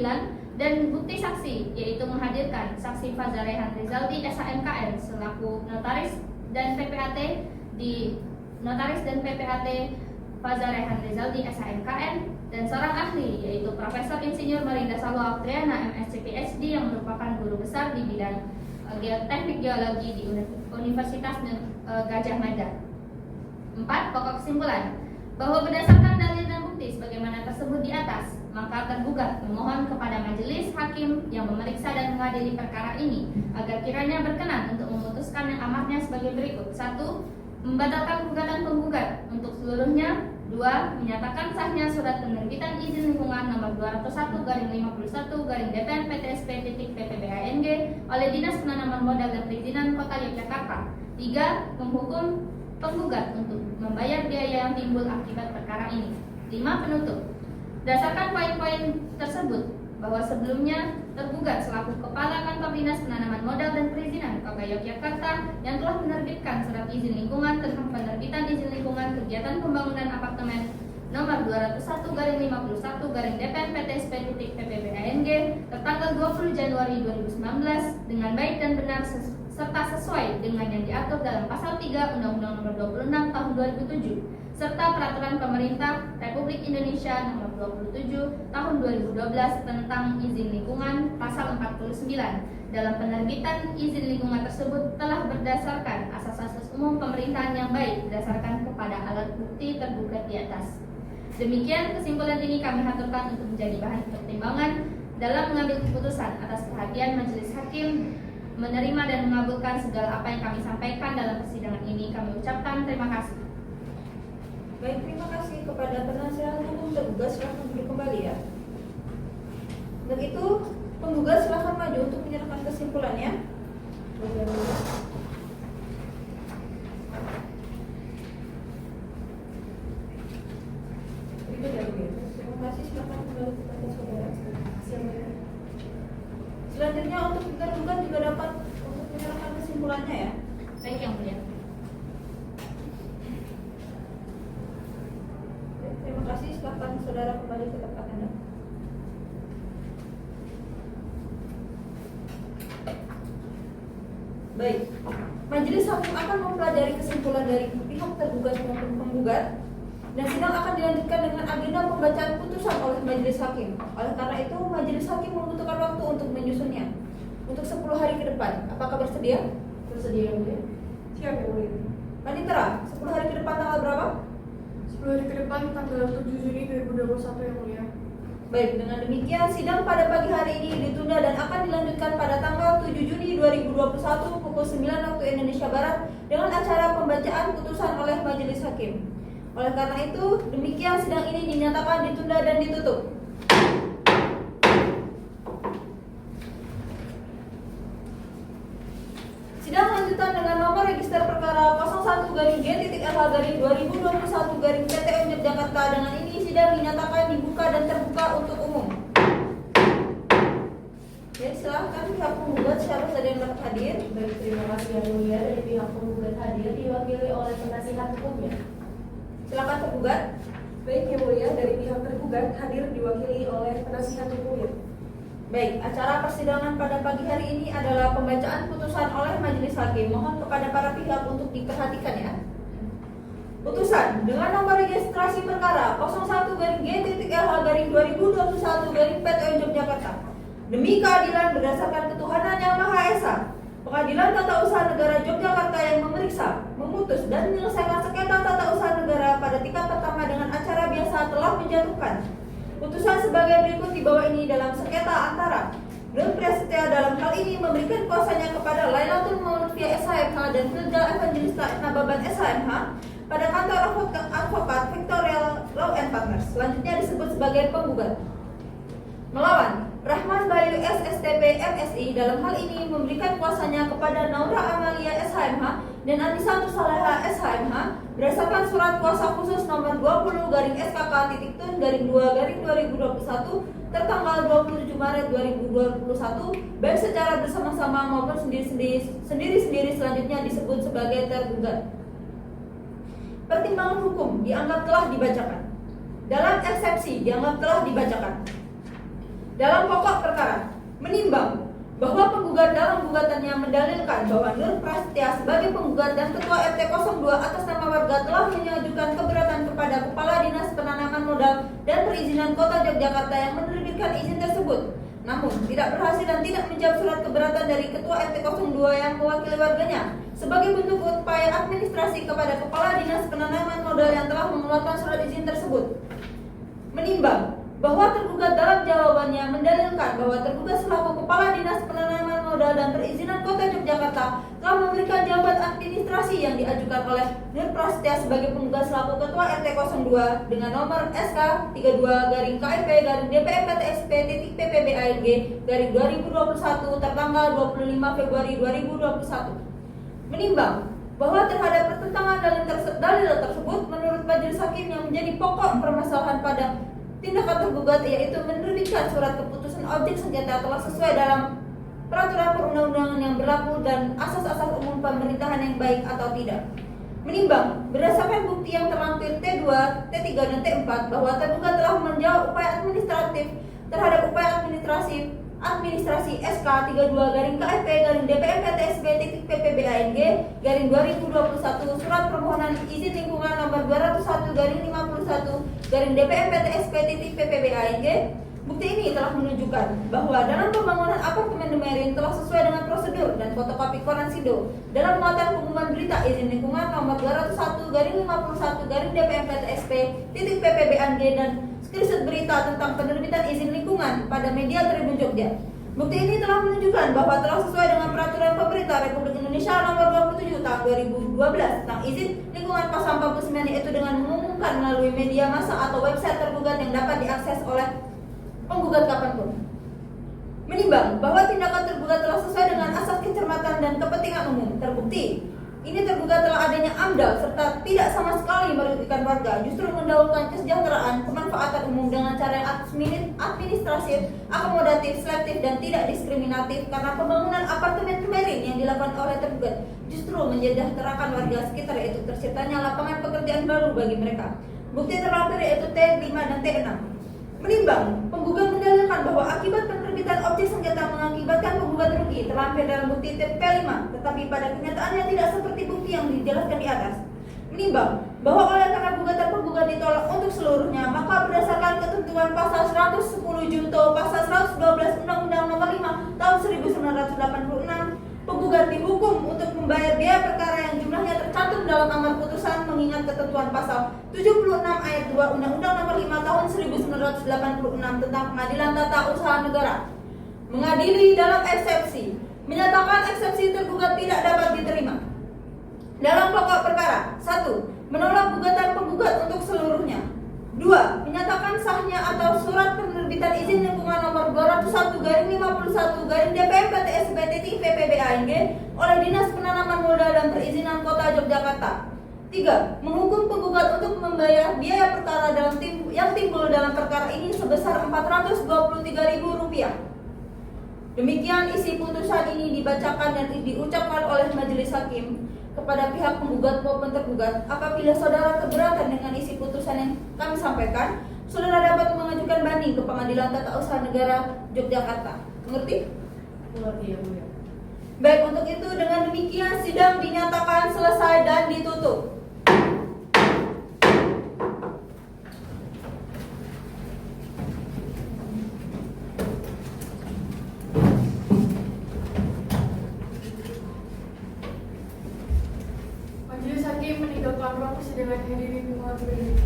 dan bukti saksi, yaitu menghadirkan saksi Faza Rehan Rizaldi SHMKN selaku notaris dan PPAT di notaris dan PPAT Faza Rehan Rizaldi SHMKN, dan seorang ahli yaitu Profesor Insinyur Marinda Salwa Oktriana MSc PhD yang merupakan guru besar di bidang teknik geologi di Universitas Gajah Mada. 4. Pokok kesimpulan bahwa berdasarkan dalil dan bukti sebagaimana tersebut di atas, maka tergugat memohon kepada majelis hakim yang memeriksa dan mengadili perkara ini agar kiranya berkenan untuk memutuskan yang amatnya sebagai berikut. 1. Membatalkan gugatan penggugat untuk seluruhnya. 2. Menyatakan sahnya surat penerbitan izin lingkungan nomor 201/51/DPN PTSP.PPBANG oleh Dinas Penanaman Modal dan Perizinan Kota Yogyakarta. 3. Menghukum penggugat untuk membayar biaya yang timbul akibat perkara ini. 5. Penutup. Berdasarkan poin-poin tersebut, bahwa sebelumnya tergugat selaku Kepala Kantor Dinas Penanaman Modal dan Perizinan Kota Yogyakarta yang telah menerbitkan surat izin lingkungan tentang penerbitan izin lingkungan kegiatan pembangunan apartemen nomor 201/51/DPN PTSP.PPBANG tertanggal 20 Januari 2019 dengan baik dan benar serta sesuai dengan yang diatur dalam pasal 3 Undang-Undang Nomor 26 Tahun 2007 serta Peraturan Pemerintah Republik Indonesia Nomor 27 Tahun 2012 tentang izin lingkungan pasal 49. Dalam penerbitan izin lingkungan tersebut telah berdasarkan asas-asas umum pemerintahan yang baik berdasarkan kepada alat bukti tergugat di atas. Demikian kesimpulan ini kami haturkan untuk menjadi bahan pertimbangan dalam mengambil keputusan. Atas perhatian majelis hakim menerima dan mengabulkan segala apa yang kami sampaikan dalam persidangan ini, kami ucapkan terima kasih. Baik, terima kasih kepada penasihat hukum tergugat, silahkan duduk kembali ya. Untuk itu, penggugat silahkan maju untuk menyerahkan kesimpulannya. Terima kasih, silahkan kembali kepada saudara. Selanjutnya untuk tergugat juga dapat untuk menyerahkan kesimpulannya ya. Baik yang mulia. Terima kasih, silahkan saudara kembali ke tempat Anda. Baik, majelis hakim akan mempelajari kesimpulan dari pihak tergugat maupun penggugat, dan sidang akan dilanjutkan dengan agenda pembacaan putusan oleh majelis hakim. Oleh karena itu, majelis hakim membutuhkan waktu untuk menyusunnya untuk 10 hari ke depan. Apakah bersedia? Bersedia, Bu. Siap ya, Bu. Panitera, 10 hari ke depan tanggal berapa? 10 hari ke depan tanggal 7 Juni 2021 yang mulia. Baik, dengan demikian sidang pada pagi hari ini ditunda dan akan dilanjutkan pada tanggal 7 Juni 2021 pukul 9 waktu Indonesia Barat dengan acara pembacaan putusan oleh majelis hakim. Oleh karena itu, demikian sidang ini dinyatakan ditunda dan ditutup. Sidang lanjutan dengan nomor register perkara 01-G.LH-2021-PTN Yogyakarta. Dengan ini sidang dinyatakan dibuka dan terbuka untuk umum. Ya, silahkan pihak penggugat siapa saja yang dapat hadir. Baik, terima kasih yang mulia. Dari pihak penggugat hadir diwakili oleh penasihat hukumnya. Silakan tergugat. Baik yang mulia, dari pihak tergugat hadir diwakili oleh penasihat hukumnya. Baik, acara persidangan pada pagi hari ini adalah pembacaan putusan oleh majelis hakim. Mohon kepada para pihak untuk diperhatikan ya. Putusan dengan nomor registrasi perkara 01-G.LH-2021-PTN Yogyakarta. Demi keadilan berdasarkan ketuhanan yang Maha Esa, Pengadilan Tata Usaha Negara Yogyakarta yang memeriksa, memutus dan menyelesaikan sengketa tata usaha negara pada tingkat pertama dengan acara biasa telah menjatuhkan putusan sebagai berikut di bawah ini dalam sengketa antara Don Prasetya dalam hal ini memberikan kuasanya kepada Lailatul Maulud via SHMH dan Firda Evangelista Nababan SHMH pada kantor advokat Victorial Law and Partners. Selanjutnya disebut sebagai penggugat. Melawan Rahman Bayu SSTP MSI dalam hal ini memberikan kuasanya kepada Naura Amalia SHMH dan Anissa Saleha SHMH berdasarkan surat kuasa khusus nomor 20-SKK-TUN-2-2021 tertanggal 27 Maret 2021 baik secara bersama-sama maupun sendiri-sendiri selanjutnya disebut sebagai tergugat. Pertimbangan hukum dianggap telah dibacakan. Dalam eksepsi dianggap telah dibacakan. Dalam pokok perkara, menimbang bahwa penggugat dalam gugatannya mendalilkan bahwa Nur Prasetya sebagai penggugat dan Ketua RT 02 atas nama warga telah mengajukan keberatan kepada Kepala Dinas Penanaman Modal dan Perizinan Kota Yogyakarta yang menerbitkan izin tersebut. Namun, tidak berhasil dan tidak menjawab surat keberatan dari Ketua RT 02 yang mewakili warganya sebagai bentuk upaya administrasi kepada Kepala Dinas Penanaman Modal yang telah mengeluarkan surat izin tersebut. Menimbang bahwa tergugat dalam jawabannya mendalilkan bahwa tergugat selaku Kepala Dinas Penanaman Modal dan Perizinan Kota Yogyakarta telah memberikan jawaban administrasi yang diajukan oleh Nur Prasetya sebagai penggugat selaku Ketua RT 02 dengan nomor SK 32-KIP-DPMPTSP.PPBANG-2021 tertanggal 25 Februari 2021. Menimbang bahwa terhadap pertentangan dalil tersebut menurut majelis hakim yang menjadi pokok permasalahan pada tindakan tergugat yaitu menerbitkan surat keputusan objek sengketa telah sesuai dalam peraturan perundang-undangan yang berlaku dan asas-asas umum pemerintahan yang baik atau tidak. Menimbang berdasarkan bukti yang terlampir T2, T3 dan T4 bahwa tergugat telah menjawab upaya administratif terhadap upaya administrasi SK 32-KIP-DPMPTSP.PPBANG-2021 surat permohonan izin lingkungan nomor 201-51-DPMPTSP.PPBANG. Bukti ini telah menunjukkan bahwa dalam pembangunan apartemen The Marine telah sesuai dengan prosedur dan fotokopi koran SIDO dalam muatan pengumuman berita izin lingkungan nomor 201-51-DPMPTSP.PPBANG dan screenshot berita tentang penerbitan izin lingkungan pada media Tribun Jogja. Bukti ini telah menunjukkan bahwa telah sesuai dengan peraturan pemerintah Republik Indonesia nomor 27 tahun 2012 tentang izin lingkungan pasal 49 yaitu dengan mengumumkan melalui media massa atau website tergugat yang dapat diakses oleh penggugat kapanpun. Menimbang bahwa tindakan tergugat telah sesuai dengan asas kecermatan dan kepentingan umum. Terbukti ini tergugat telah adanya AMDAL serta tidak sama sekali merugikan warga, justru mendahulukan kesejahteraan, kemanfaatan umum dengan cara yang administratif, akomodatif, selektif dan tidak diskriminatif karena pembangunan apartemen Marine yang dilakukan oleh tergugat justru mensejahterakan warga sekitar yaitu terciptanya lapangan pekerjaan baru bagi mereka. Bukti terlampir yaitu T5 dan T6. Menimbang penggugat mendalilkan bahwa akibat penerbitan objek sengketa mengakibatkan penggugat rugi terlampir dalam bukti T5, tetapi pada kenyataannya tidak seperti bukti yang dijelaskan di atas. Menimbang bahwa oleh karena gugatan penggugat ditolak untuk seluruhnya, maka berdasarkan ketentuan pasal 110 junto pasal 112 Undang-Undang Nomor 5 Tahun 1986, penggugat dihukum untuk membayar biaya perkara yang jumlahnya tercantum dalam amar putusan mengingat ketentuan pasal 76 ayat 2 Undang-Undang Nomor 5 Tahun 1986 tentang Pengadilan Tata Usaha Negara. Mengadili dalam eksepsi, menyatakan eksepsi tergugat tidak dapat diterima. Dalam pokok perkara, 1. Menolak gugatan penggugat untuk seluruhnya. 2. Menyatakan sahnya atau surat penerbitan izin lingkungan nomor 201-51-DPMPTSP.PPBANG oleh Dinas Penanaman Modal dan Perizinan Kota Yogyakarta. 3. Menghukum penggugat untuk membayar biaya perkara yang timbul dalam perkara ini sebesar Rp423.000. Demikian isi putusan ini dibacakan dan diucapkan oleh majelis hakim kepada pihak penggugat maupun tergugat. Apabila saudara keberatan dengan isi putusan yang kami sampaikan, saudara dapat mengajukan banding ke Pengadilan Tata Usaha Negara Yogyakarta. Mengerti? Mengerti ya, Bu ya. Baik, untuk itu dengan demikian sidang dinyatakan selesai dan ditutup. Majelis hakim meninggalkan ruang persidangan hadirin mohon berdiri.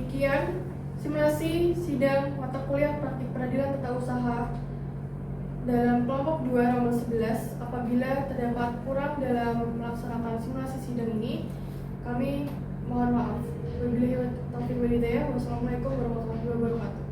Demikian simulasi sidang mata kuliah praktik peradilan tata usaha dalam kelompok 2 nomor 11. Apabila terdapat kurang dalam melaksanakan simulasi sidang ini, kami mohon maaf. Wabillahi taufiq wal hidayah. Wassalamualaikum warahmatullahi wabarakatuh.